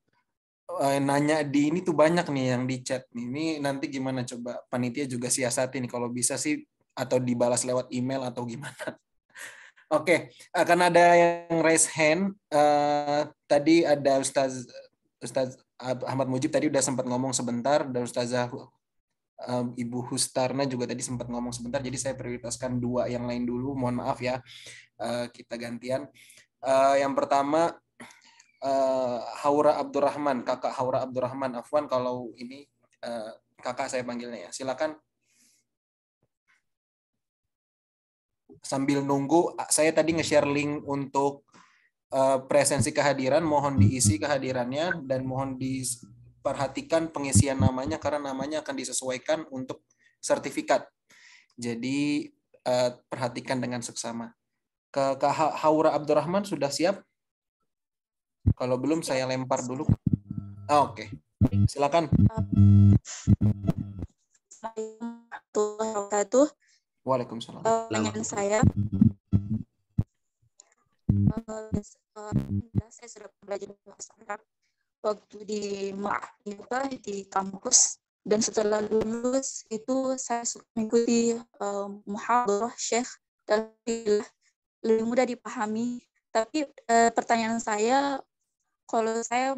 nanya di ini tuh banyak nih yang di chat nih. Ini nanti gimana, coba panitia juga siasati nih, kalau bisa sih atau dibalas lewat email atau gimana. Oke, akan ada yang raise hand. Tadi ada Ustaz Ahmad Mujib tadi udah sempat ngomong sebentar, dan Ustazah Ibu Hustarna juga tadi sempat ngomong sebentar, jadi saya prioritaskan 2 yang lain dulu. Mohon maaf ya, kita gantian. Yang pertama Haura Abdurrahman, Kakak Haura Abdurrahman. Afwan kalau ini kakak saya panggilnya ya. Silakan. Sambil nunggu, saya tadi nge-share link untuk presensi kehadiran, mohon diisi kehadirannya dan mohon diperhatikan pengisian namanya karena namanya akan disesuaikan untuk sertifikat. Jadi perhatikan dengan seksama. Kak Haura Abdurrahman sudah siap? Kalau belum saya lempar dulu. Oke. Silakan. Waalaikumsalam. Pertanyaan saya, saya sudah belajar bahasa Arab waktu di di kampus, dan setelah lulus itu saya mengikuti muhadarah Syekh, dan lebih mudah dipahami. Tapi pertanyaan saya, kalau saya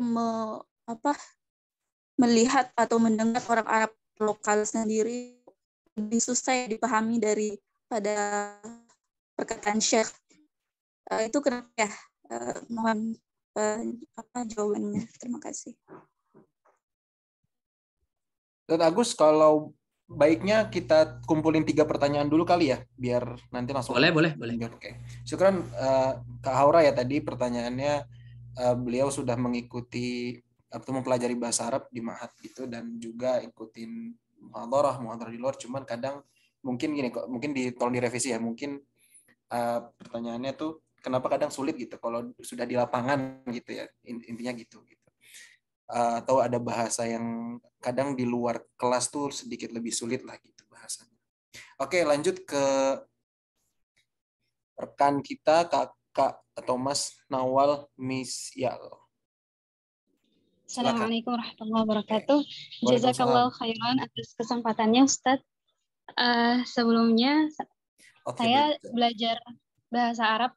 melihat atau mendengar orang Arab lokal sendiri, lebih susah dipahami daripada perkataan Syekh. Itu kenapa ya? Mohon jawabannya. Terima kasih. Ustaz Agus, kalau baiknya kita kumpulin 3 pertanyaan dulu kali ya, biar nanti langsung. Boleh. Oke. Syukran Kak Haura ya, tadi pertanyaannya beliau sudah mengikuti atau mempelajari bahasa Arab di Ma'had gitu, dan juga ikutin muhadarah di luar, cuman kadang mungkin gini kok, mungkin tolong direvisi ya, mungkin pertanyaannya tuh kenapa kadang sulit gitu kalau sudah di lapangan gitu ya, intinya gitu. Atau ada bahasa yang kadang di luar kelas tuh sedikit lebih sulit lah gitu bahasanya. Oke, lanjut ke rekan kita Kak atau Mas Nawal Misyal. Assalamualaikum warahmatullahi wabarakatuh. Jazakallahu khairan atas kesempatannya Ustadz. Sebelumnya saya belajar bahasa Arab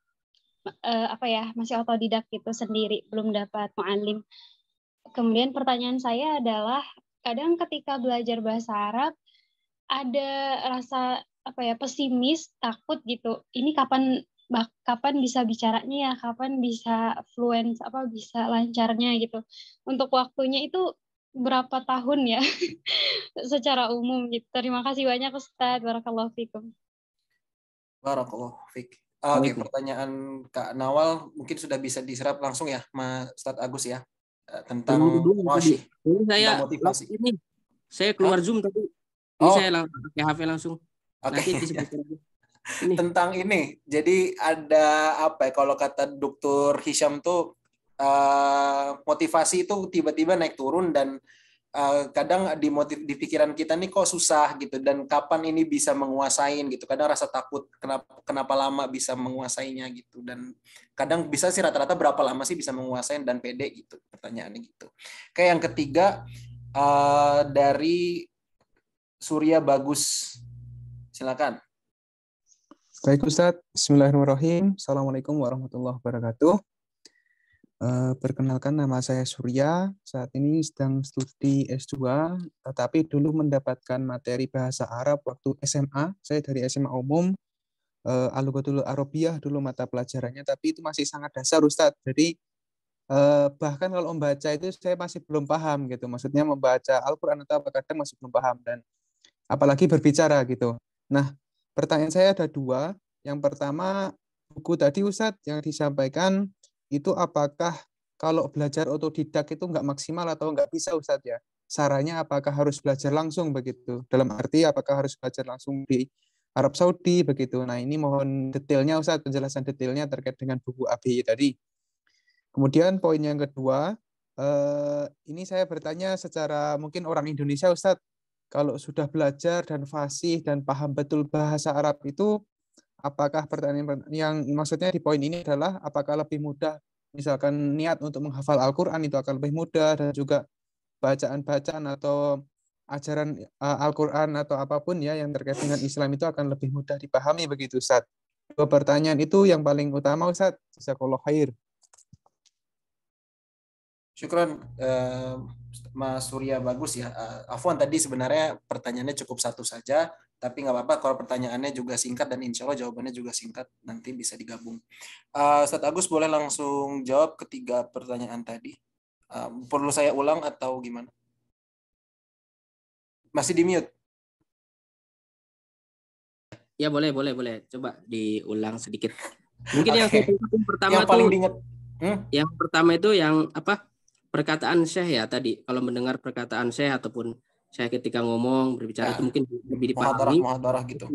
masih otodidak gitu sendiri, belum dapat mu'allim. Kemudian pertanyaan saya adalah, kadang ketika belajar bahasa Arab ada rasa apa ya, pesimis, takut gitu. Ini kapan bisa bicaranya ya, kapan bisa fluent, bisa lancarnya gitu. Untuk waktunya itu berapa tahun ya secara umum gitu. Terima kasih banyak Ustadz. Barakallahu fikum. Barakallahu fik. Oke, pertanyaan Kak Nawal mungkin sudah bisa diserap langsung ya, Mas Ustadz Agus ya, tentang motivasi. Ini saya keluar Zoom tapi ini saya langsung pakai HP langsung. Nanti disebutkan lagi. Tentang ini, jadi ada apa ya, kalau kata Dr. Hisham tuh motivasi itu tiba-tiba naik turun dan kadang di pikiran kita nih kok susah gitu, dan kapan ini bisa menguasain gitu. Kadang rasa takut kenapa lama bisa menguasainya gitu, dan kadang bisa sih rata-rata berapa lama sih bisa menguasain dan pede gitu, pertanyaannya gitu. Kayak yang ketiga dari Surya Bagus, silakan. Baik Ustadz, Bismillahirrahmanirrahim. Assalamualaikum warahmatullahi wabarakatuh. Perkenalkan, nama saya Surya, saat ini sedang studi S2, tetapi dulu mendapatkan materi bahasa Arab waktu SMA. Saya dari SMA umum, Al-Lughatul Arabiyah dulu mata pelajarannya, tapi itu masih sangat dasar Ustadz. Jadi bahkan kalau membaca itu saya masih belum paham gitu, maksudnya membaca Al-Quran atau apa kadang masih belum paham, dan apalagi berbicara gitu. Nah, pertanyaan saya ada dua. Yang pertama, buku tadi Ustadz yang disampaikan itu apakah kalau belajar otodidak itu nggak maksimal atau nggak bisa Ustadz ya? Sarannya apakah harus belajar langsung begitu? Dalam arti apakah harus belajar langsung di Arab Saudi begitu? Nah ini mohon detailnya Ustadz, penjelasan detailnya terkait dengan buku ABY tadi. Kemudian poin yang kedua, ini saya bertanya secara mungkin orang Indonesia Ustadz, kalau sudah belajar dan fasih dan paham betul bahasa Arab itu, apakah pertanyaan yang maksudnya di poin ini adalah apakah lebih mudah, misalkan niat untuk menghafal Al-Quran itu akan lebih mudah, dan juga bacaan-bacaan atau ajaran Al-Quran atau apapun ya yang terkait dengan Islam itu akan lebih mudah dipahami begitu Ustaz. Dua pertanyaan itu yang paling utama Ustaz. Jazakallahu khair. Syukran Mas Surya Bagus ya. Afwan tadi sebenarnya pertanyaannya cukup satu saja, tapi nggak apa-apa kalau pertanyaannya juga singkat dan insya Allah jawabannya juga singkat, nanti bisa digabung. Ustadz Agus boleh langsung jawab ketiga pertanyaan tadi. Perlu saya ulang atau gimana? Masih di mute? Ya boleh. Coba diulang sedikit. Mungkin yang pertama yang paling diingat. Yang pertama itu yang apa? Perkataan Syekh ya tadi. Kalau mendengar perkataan Syekh ataupun saya ketika ngomong berbicara itu mungkin lebih dipahami. Muhadarah gitu.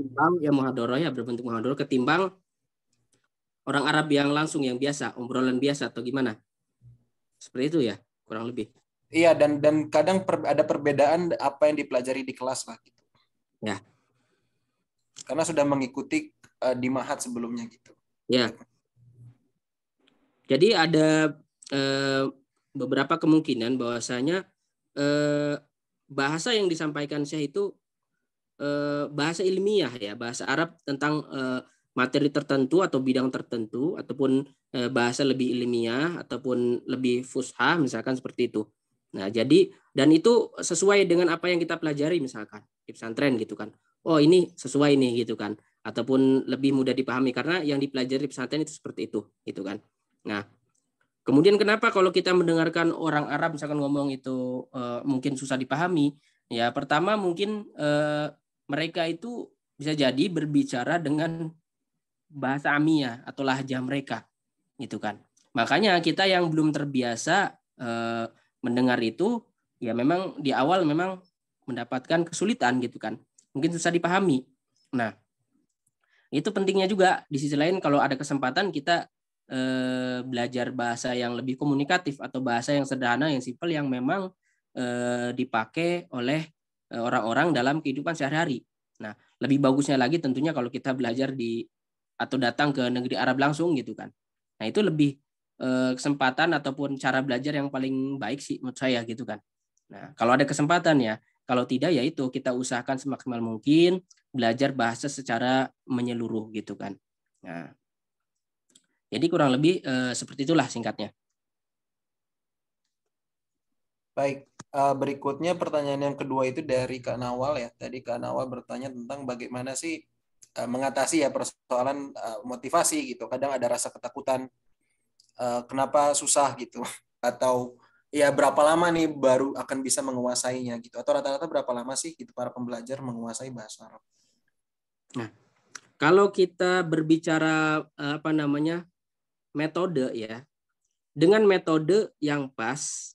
Muhadarah ya, berbentuk muhadarah ketimbang orang Arab yang langsung yang biasa, obrolan biasa atau gimana? Seperti itu ya, kurang lebih. Iya, dan kadang ada perbedaan apa yang dipelajari di kelas lah gitu. Ya. Karena sudah mengikuti di Mahat sebelumnya gitu. Ya. Jadi ada beberapa kemungkinan bahwasanya bahasa yang disampaikan Syekh itu bahasa ilmiah ya, bahasa Arab tentang materi tertentu atau bidang tertentu, ataupun bahasa lebih ilmiah ataupun lebih fusha misalkan seperti itu. Nah, jadi dan itu sesuai dengan apa yang kita pelajari misalkan di pesantren gitu kan. Oh, ini sesuai nih gitu kan. Ataupun lebih mudah dipahami karena yang dipelajari di pesantren itu seperti itu gitu kan. Nah, kemudian kenapa kalau kita mendengarkan orang Arab misalkan ngomong itu mungkin susah dipahami? Ya, pertama mungkin mereka itu bisa jadi berbicara dengan bahasa amiyah atau lahjah mereka, gitu kan. Makanya kita yang belum terbiasa mendengar itu, ya memang di awal memang mendapatkan kesulitan gitu kan. Mungkin susah dipahami. Nah, itu pentingnya juga. Di sisi lain kalau ada kesempatan kita belajar bahasa yang lebih komunikatif atau bahasa yang sederhana, yang simpel, yang memang dipakai oleh orang-orang dalam kehidupan sehari-hari. Nah, lebih bagusnya lagi tentunya kalau kita belajar atau datang ke negeri Arab langsung gitu kan. Nah, itu lebih kesempatan ataupun cara belajar yang paling baik sih menurut saya gitu kan. Nah, kalau ada kesempatan ya, kalau tidak ya itu kita usahakan semaksimal mungkin belajar bahasa secara menyeluruh gitu kan. Nah, jadi kurang lebih seperti itulah singkatnya. Baik, berikutnya pertanyaan yang kedua itu dari Kak Nawal ya. Tadi Kak Nawal bertanya tentang bagaimana sih mengatasi ya persoalan motivasi gitu. Kadang ada rasa ketakutan, kenapa susah gitu, atau ya berapa lama nih baru akan bisa menguasainya gitu, atau rata-rata berapa lama sih gitu para pembelajar menguasai bahasa Arab. Nah, kalau kita berbicara metode ya, dengan metode yang pas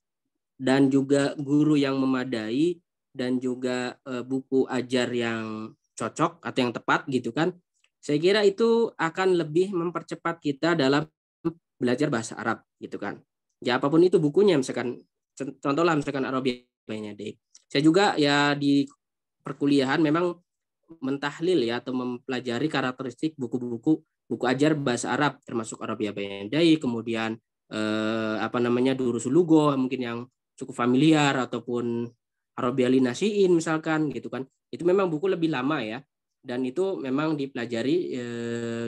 dan juga guru yang memadai dan juga buku ajar yang cocok atau yang tepat gitu kan, saya kira itu akan lebih mempercepat kita dalam belajar bahasa Arab gitu kan. Ya apapun itu bukunya, misalkan contohlah misalkan Arabia Day. Saya juga ya di perkuliahan memang mentahlil ya atau mempelajari karakteristik buku ajar bahasa Arab, termasuk Arabia Day, kemudian Durusul Lugha mungkin yang cukup familiar, ataupun Arabia Linasiin misalkan gitu kan. Itu memang buku lebih lama ya, dan itu memang dipelajari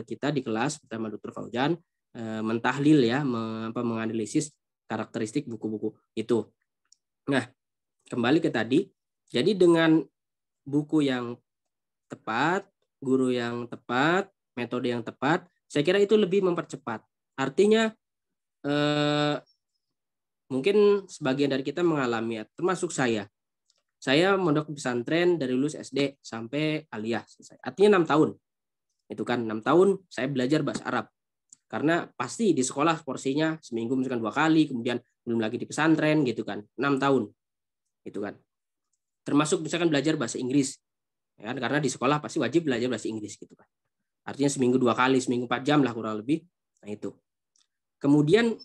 kita di kelas bersama Dr. Fauzan, mentahlil ya, menganalisis karakteristik buku-buku itu. Nah, kembali ke tadi, jadi dengan buku yang tepat, guru yang tepat, metode yang tepat, saya kira itu lebih mempercepat. Artinya mungkin sebagian dari kita mengalami, termasuk saya. Saya mondok pesantren dari lulus SD sampai aliyah selesai. Artinya 6 tahun. Itu kan 6 tahun saya belajar bahasa Arab. Karena pasti di sekolah porsinya seminggu misalkan 2 kali, kemudian belum lagi di pesantren gitu kan. 6 tahun. Gitu kan. Termasuk misalkan belajar bahasa Inggris. Ya kan? Karena di sekolah pasti wajib belajar bahasa Inggris gitu kan. Artinya seminggu 2 kali, seminggu 4 jam lah kurang lebih. Nah itu. Kemudian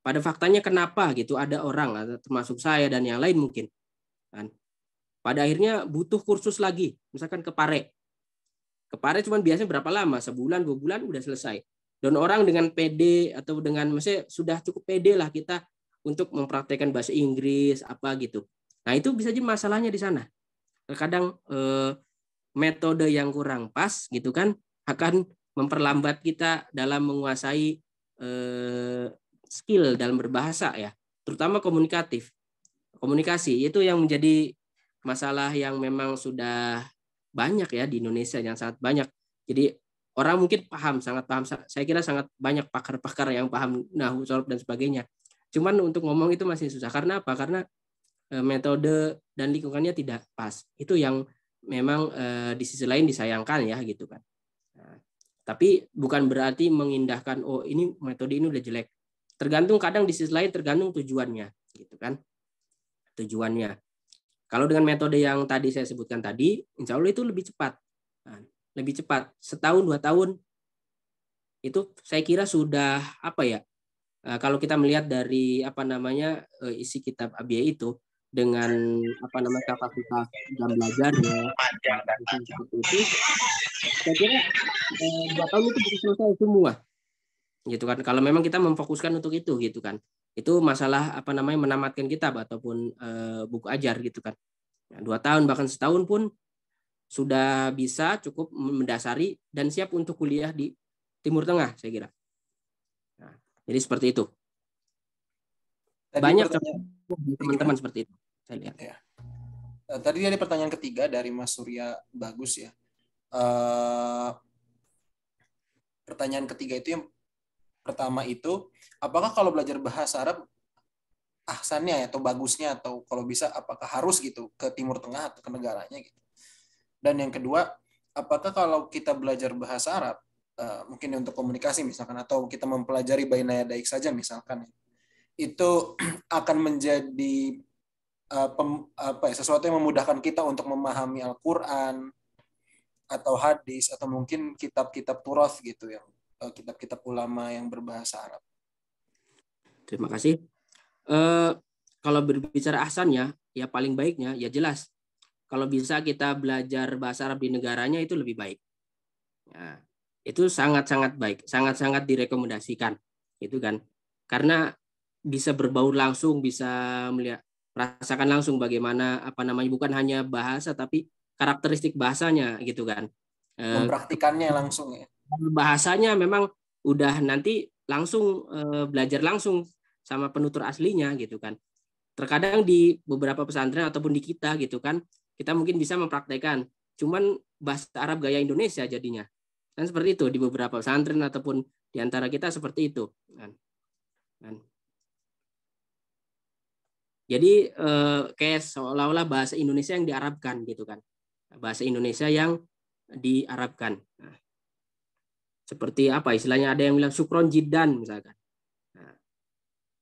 pada faktanya kenapa gitu ada orang termasuk saya dan yang lain mungkin kan, pada akhirnya butuh kursus lagi, misalkan ke Pare cuma biasanya berapa lama, sebulan 2 bulan udah selesai, dan orang dengan PD atau dengan maksudnya sudah cukup PD lah kita untuk mempraktekkan bahasa Inggris apa gitu. Nah itu bisa jadi masalahnya di sana, terkadang metode yang kurang pas gitu kan akan memperlambat kita dalam menguasai skill dalam berbahasa ya, terutama komunikasi itu yang menjadi masalah yang memang sudah banyak ya di Indonesia, yang sangat banyak. Jadi orang mungkin sangat paham, saya kira sangat banyak pakar-pakar yang paham nahwu, sorof dan sebagainya. Cuman untuk ngomong itu masih susah. Karena apa? Karena metode dan lingkungannya tidak pas. Itu yang memang di sisi lain disayangkan ya gitu kan. Nah, tapi bukan berarti mengindahkan oh ini metode ini udah jelek. Tergantung, kadang di sisi lain tergantung tujuannya gitu kan. Tujuannya. Kalau dengan metode yang tadi saya sebutkan tadi, insya Allah itu lebih cepat. Nah, lebih cepat. 1-2 tahun itu saya kira sudah apa ya? Kalau kita melihat dari isi kitab Abiyah itu dengan kapasitas jam belajarnya seperti itu, saya kira 2 tahun itu bisa selesai semua. Gitu kan, kalau memang kita memfokuskan untuk itu gitu kan, itu masalah menamatkan kitab ataupun buku ajar gitu kan. 2 tahun bahkan setahun pun sudah bisa cukup mendasari dan siap untuk kuliah di Timur Tengah saya kira. Nah, jadi seperti itu. Banyak teman-teman seperti itu saya lihat. Ya. Tadi ada pertanyaan ketiga dari Mas Surya Bagus ya. Pertanyaan ketiga itu yang pertama itu, apakah kalau belajar bahasa Arab ahsannya atau bagusnya, atau kalau bisa apakah harus gitu ke Timur Tengah atau ke negaranya gitu. Dan yang kedua, apakah kalau kita belajar bahasa Arab mungkin untuk komunikasi misalkan, atau kita mempelajari baina yadaik saja misalkan, itu akan menjadi sesuatu yang memudahkan kita untuk memahami Al-Qur'an atau hadis atau mungkin kitab-kitab turath gitu, yang kitab-kitab ulama yang berbahasa Arab. Terima kasih. Kalau berbicara ahsannya, ya paling baiknya, ya jelas. Kalau bisa kita belajar bahasa Arab di negaranya itu lebih baik. Ya, itu sangat-sangat baik, sangat-sangat direkomendasikan, itu kan. Karena bisa berbaur langsung, bisa merasakan langsung bagaimana bukan hanya bahasa tapi karakteristik bahasanya gitu kan. Mempraktikannya langsung ya. Bahasanya memang udah nanti langsung belajar langsung sama penutur aslinya gitu kan. Terkadang di beberapa pesantren ataupun di kita gitu kan, kita mungkin bisa mempraktekkan. cuman bahasa Arab gaya Indonesia jadinya. Kan seperti itu di beberapa pesantren ataupun di antara kita seperti itu. Kan. Jadi kayak seolah-olah bahasa Indonesia yang diarabkan gitu kan. Bahasa Indonesia yang diarabkan. Nah, seperti apa istilahnya, ada yang bilang syukron jiddan misalkan. Nah,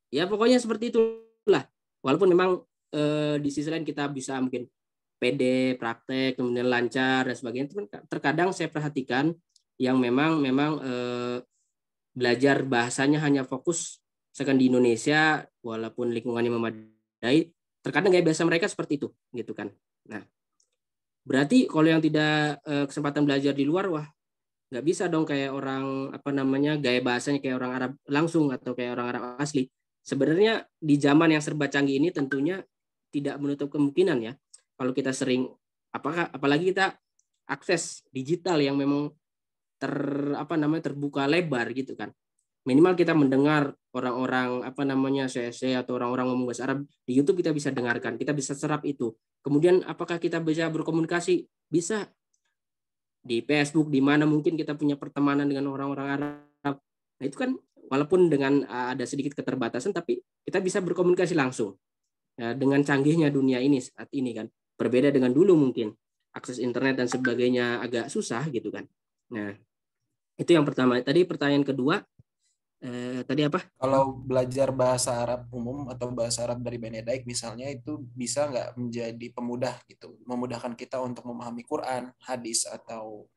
ya pokoknya seperti itulah. Walaupun memang di sisi lain kita bisa mungkin PD, praktek, kemudian lancar dan sebagainya. Terkadang saya perhatikan yang memang belajar bahasanya hanya fokus misalkan di Indonesia walaupun lingkungannya memadai, terkadang gaya bahasa mereka seperti itu gitu kan. Nah, berarti kalau yang tidak kesempatan belajar di luar, wah nggak bisa dong kayak orang gaya bahasanya kayak orang Arab langsung atau kayak orang Arab asli. Sebenarnya di zaman yang serba canggih ini tentunya tidak menutup kemungkinan ya. Kalau kita sering, apalagi kita akses digital yang memang terbuka lebar gitu kan. Minimal kita mendengar orang-orang CSC atau orang-orang ngomong bahasa Arab di YouTube, kita bisa dengarkan, kita bisa serap itu. Kemudian apakah kita bisa berkomunikasi? Bisa. Di Facebook, di mana mungkin kita punya pertemanan dengan orang-orang Arab. Nah itu kan walaupun dengan ada sedikit keterbatasan, tapi kita bisa berkomunikasi langsung. Ya, dengan canggihnya dunia ini saat ini kan. Berbeda dengan dulu mungkin akses internet dan sebagainya agak susah gitu kan. Nah, itu yang pertama. Tadi pertanyaan kedua, tadi apa? Kalau belajar bahasa Arab umum atau bahasa Arab dari Benedict misalnya, itu bisa nggak menjadi pemudah gitu, memudahkan kita untuk memahami Quran, hadis atau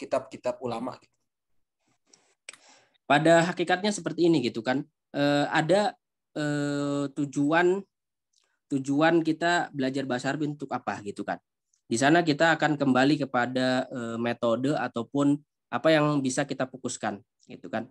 kitab-kitab ulama gitu. Pada hakikatnya seperti ini gitu kan. Ada tujuan kita belajar bahasa Arab untuk apa gitu kan. Di sana kita akan kembali kepada metode ataupun apa yang bisa kita fokuskan gitu kan.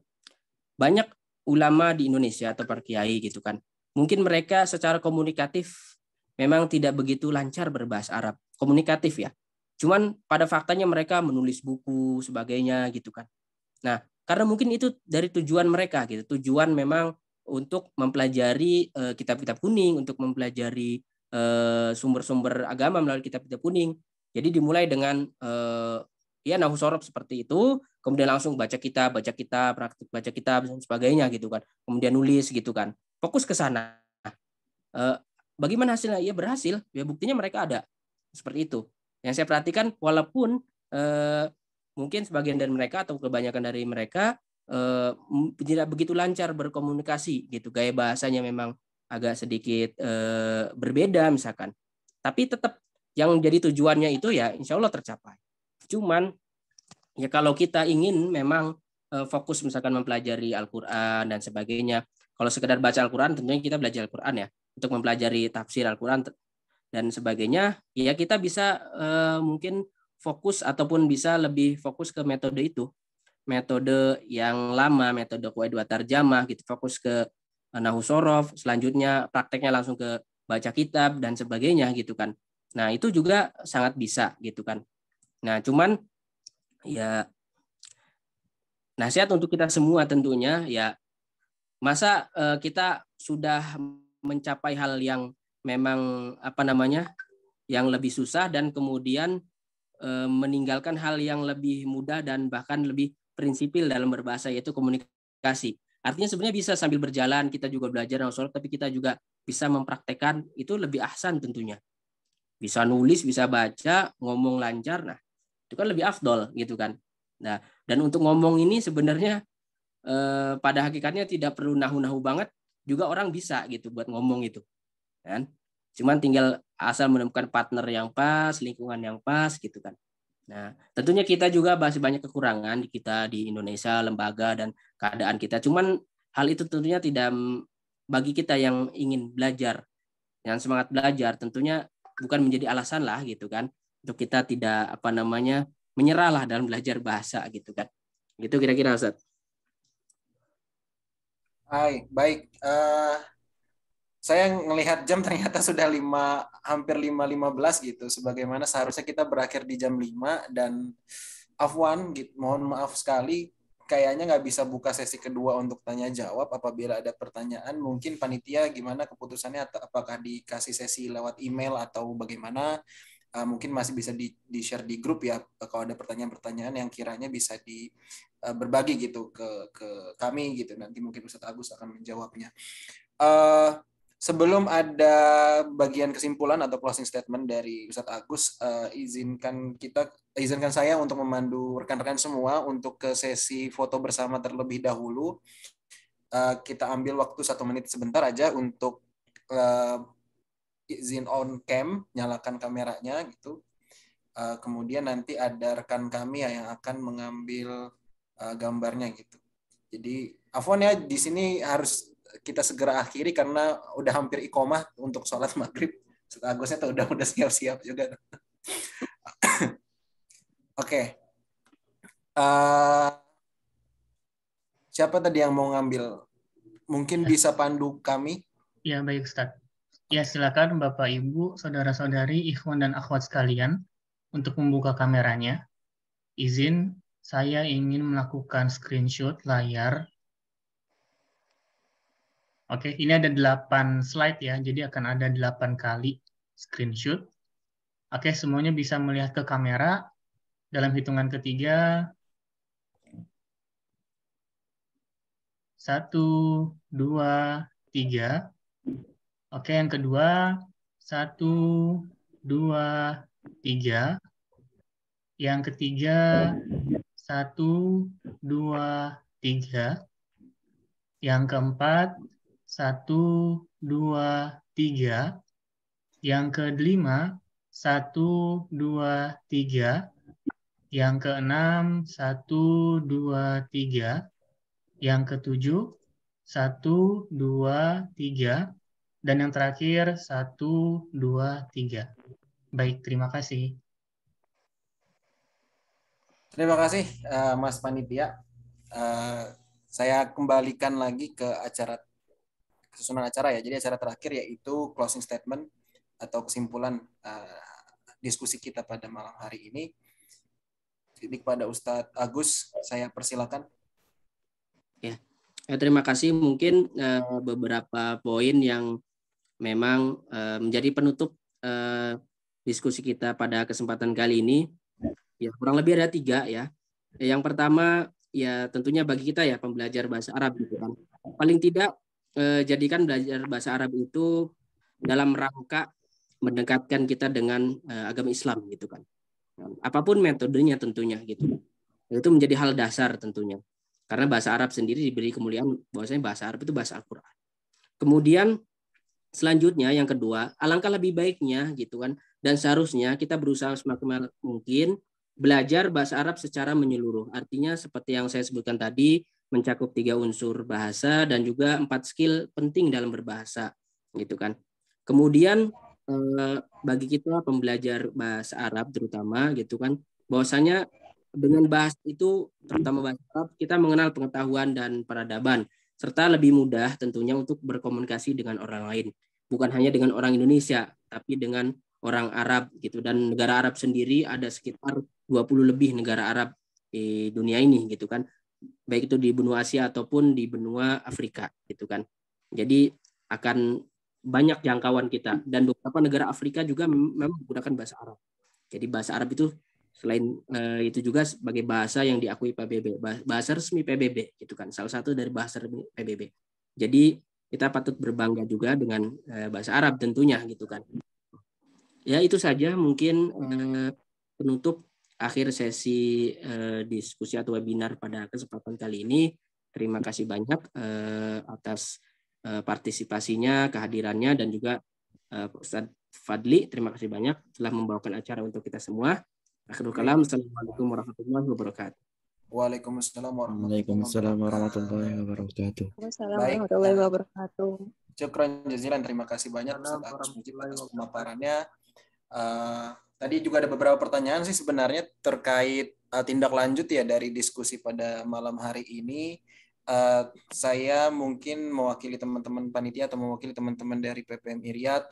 Banyak ulama di Indonesia atau para kiai gitu kan. Mungkin mereka secara komunikatif memang tidak begitu lancar berbahasa Arab. Komunikatif ya. Cuman pada faktanya mereka menulis buku sebagainya gitu kan. Nah, karena mungkin itu dari tujuan mereka gitu. Tujuan memang untuk mempelajari kitab-kitab kuning, untuk mempelajari sumber-sumber agama melalui kitab-kitab kuning. Jadi dimulai dengan nahwu sorof seperti itu, kemudian langsung baca kitab, praktik baca kitab dan sebagainya gitu kan. Kemudian nulis gitu kan. Fokus ke sana. Bagaimana hasilnya? Ya berhasil. Ya buktinya mereka ada. Seperti itu. Yang saya perhatikan walaupun mungkin sebagian dari mereka atau kebanyakan dari mereka tidak begitu lancar berkomunikasi gitu, gaya bahasanya memang agak sedikit berbeda misalkan, tapi tetap yang jadi tujuannya itu ya insya Allah tercapai. Cuman ya kalau kita ingin memang fokus misalkan mempelajari Al-Quran dan sebagainya, kalau sekedar baca Al-Quran tentunya kita belajar Al-Quran ya, untuk mempelajari tafsir Al-Quran dan sebagainya ya kita bisa mungkin fokus ataupun bisa lebih fokus ke metode itu, metode yang lama, metode qawaid wa tarjamah gitu, fokus ke nahwu sorof, selanjutnya prakteknya langsung ke baca kitab dan sebagainya gitu kan. Nah, itu juga sangat bisa gitu kan. Nah, cuman ya nasihat untuk kita semua tentunya ya, masa kita sudah mencapai hal yang memang yang lebih susah dan kemudian meninggalkan hal yang lebih mudah dan bahkan lebih prinsipil dalam berbahasa, yaitu komunikasi. Artinya sebenarnya bisa sambil berjalan kita juga belajar nahwu sorof, tapi kita juga bisa mempraktekkan, itu lebih ahsan tentunya. Bisa nulis, bisa baca, ngomong lancar, nah itu kan lebih afdol gitu kan. Nah, dan untuk ngomong ini sebenarnya pada hakikatnya tidak perlu nahu-nahu banget, juga orang bisa gitu buat ngomong itu. Kan? Cuman tinggal asal menemukan partner yang pas, lingkungan yang pas gitu kan. Nah, tentunya kita juga masih banyak kekurangan di kita di Indonesia, lembaga dan keadaan kita. Cuman hal itu tentunya tidak, bagi kita yang ingin belajar, yang semangat belajar, tentunya bukan menjadi alasan lah gitu kan, untuk kita tidak menyerah lah dalam belajar bahasa gitu kan. Gitu kira-kira Ustaz. Hai, baik. Saya ngelihat jam ternyata sudah hampir 5.15 gitu. Sebagaimana seharusnya kita berakhir di jam 5 dan afwan, gitu, mohon maaf sekali. Kayaknya nggak bisa buka sesi kedua untuk tanya jawab. Apabila ada pertanyaan, mungkin panitia gimana keputusannya, apakah dikasih sesi lewat email atau bagaimana? mungkin masih bisa di-share di grup ya, kalau ada pertanyaan-pertanyaan yang kiranya bisa berbagi gitu ke kami gitu. Nanti mungkin Ustadz Agus akan menjawabnya. Sebelum ada bagian kesimpulan atau closing statement dari Ustadz Agus, izinkan saya untuk memandu rekan-rekan semua untuk ke sesi foto bersama terlebih dahulu. Kita ambil waktu 1 menit sebentar aja untuk izin on cam, nyalakan kameranya gitu. Kemudian nanti ada rekan kami yang akan mengambil gambarnya gitu. Jadi afwan ya, di sini harus kita segera akhiri karena udah hampir iqomah untuk sholat maghrib. Ustadz Agusnya tuh udah siap-siap juga. Oke. Siapa tadi yang mau ngambil? Mungkin bisa pandu kami? Ya, baik Ustadz. Ya, silakan Bapak, Ibu, saudara-saudari, ikhwan dan akhwat sekalian untuk membuka kameranya. Izin, saya ingin melakukan screenshot layar. Oke, ini ada 8 slide ya, jadi akan ada 8 kali screenshot. Oke, semuanya bisa melihat ke kamera. Dalam hitungan ketiga, 1, 2, 3. Oke, yang kedua, 1, 2, 3. Yang ketiga, 1, 2, 3. Yang keempat, 1, 2, 3. Yang kelima, 1, 2, 3. Yang keenam, 1, 2, 3. Yang ketujuh, 1, 2, 3. Dan yang terakhir, 1, 2, 3. Baik, terima kasih. Terima kasih Mas Panitia. Saya kembalikan lagi ke kesusunan acara ya. Jadi acara terakhir yaitu closing statement atau kesimpulan diskusi kita pada malam hari ini. Jadi kepada Ustadz Agus, saya persilakan. Ya, terima kasih. Mungkin beberapa poin yang memang menjadi penutup diskusi kita pada kesempatan kali ini. Ya, kurang lebih ada 3 ya. Yang pertama ya tentunya bagi kita ya pembelajar bahasa Arab gitu kan. Paling tidak jadikan belajar bahasa Arab itu dalam rangka mendekatkan kita dengan agama Islam gitu kan. Apapun metodenya tentunya gitu. Itu menjadi hal dasar tentunya. Karena bahasa Arab sendiri diberi kemuliaan bahwasanya bahasa Arab itu bahasa Al-Qur'an. Kemudian selanjutnya yang kedua, alangkah lebih baiknya gitu kan, dan seharusnya kita berusaha semaksimal mungkin belajar bahasa Arab secara menyeluruh. Artinya seperti yang saya sebutkan tadi, mencakup 3 unsur bahasa dan juga 4 skill penting dalam berbahasa gitu kan. Kemudian bagi kita pembelajar bahasa Arab terutama gitu kan, bahwasanya dengan bahasa itu terutama bahasa Arab kita mengenal pengetahuan dan peradaban serta lebih mudah tentunya untuk berkomunikasi dengan orang lain. Bukan hanya dengan orang Indonesia, tapi dengan orang Arab gitu. Dan negara Arab sendiri ada sekitar 20 lebih negara Arab di dunia ini gitu kan. Baik itu di benua Asia ataupun di benua Afrika gitu kan. Jadi akan banyak jangkauan kita, dan beberapa negara Afrika juga memang menggunakan bahasa Arab. Jadi bahasa Arab itu selain itu juga sebagai bahasa yang diakui PBB, bahasa resmi PBB gitu kan, salah satu dari bahasa resmi PBB. Jadi kita patut berbangga juga dengan bahasa Arab tentunya gitu kan. Ya itu saja mungkin penutup akhir sesi diskusi atau webinar pada kesempatan kali ini. Terima kasih banyak atas partisipasinya, kehadirannya, dan juga Ustadz Fadli, terima kasih banyak telah membawakan acara untuk kita semua. Akhirul kalam, assalamualaikum warahmatullahi wabarakatuh. Waalaikumsalam warahmatullahi wabarakatuh. Waalaikumsalam warahmatullahi wabarakatuh. Syukran jazilan, terima kasih banyak Ustadz Agus Mujib atas pemaparannya. Tadi juga ada beberapa pertanyaan sih sebenarnya terkait tindak lanjut ya dari diskusi pada malam hari ini. Saya mungkin mewakili teman-teman panitia atau mewakili teman-teman dari PPMI Riyadh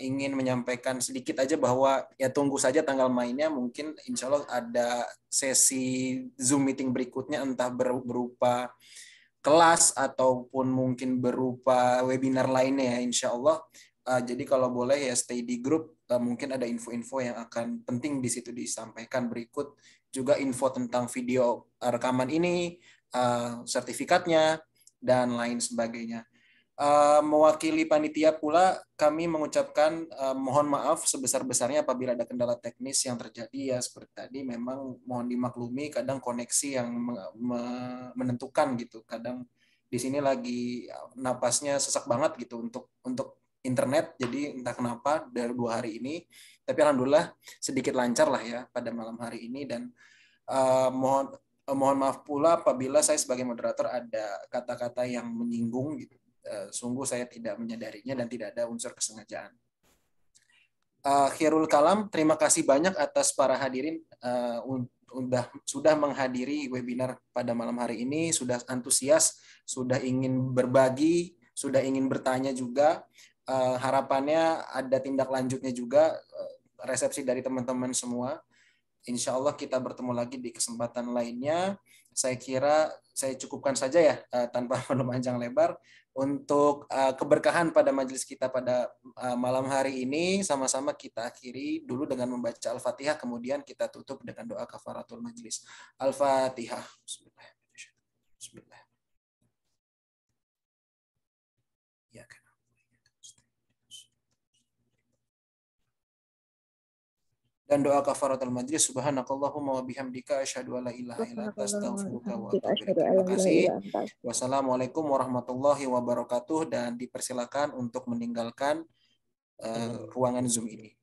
ingin menyampaikan sedikit aja bahwa ya tunggu saja tanggal mainnya, mungkin insya Allah ada sesi Zoom meeting berikutnya entah berupa kelas ataupun mungkin berupa webinar lainnya ya insya Allah. Jadi kalau boleh ya stay di grup mungkin ada info-info yang akan penting di situ disampaikan. Berikut juga info tentang video rekaman ini, sertifikatnya, dan lain sebagainya. Mewakili panitia pula kami mengucapkan mohon maaf sebesar-besarnya apabila ada kendala teknis yang terjadi, ya seperti tadi memang mohon dimaklumi kadang koneksi yang menentukan gitu, kadang di sini lagi napasnya sesak banget gitu untuk internet, jadi entah kenapa dari 2 hari ini, tapi alhamdulillah sedikit lancar lah ya pada malam hari ini. Dan mohon maaf pula apabila saya sebagai moderator ada kata-kata yang menyinggung gitu. Sungguh saya tidak menyadarinya dan tidak ada unsur kesengajaan. Khairul kalam, terima kasih banyak atas para hadirin sudah menghadiri webinar pada malam hari ini, sudah antusias, sudah ingin berbagi, sudah ingin bertanya juga. Harapannya ada tindak lanjutnya juga, resepsi dari teman-teman semua. Insya Allah kita bertemu lagi di kesempatan lainnya. Saya kira saya cukupkan saja ya tanpa panjang lebar. Untuk keberkahan pada majelis kita pada malam hari ini, sama-sama kita akhiri dulu dengan membaca Al-Fatihah, kemudian kita tutup dengan doa kafaratul majelis. Al-Fatihah. Bismillah. Dan doa kafaratul majlis, subhanakallahumma wa bihamdika asyhadu an la ilaha illa anta astaghfiruka wa atubu ilaik. Terima kasih. Wassalamualaikum warahmatullahi wabarakatuh, dan dipersilakan untuk meninggalkan ruangan Zoom ini.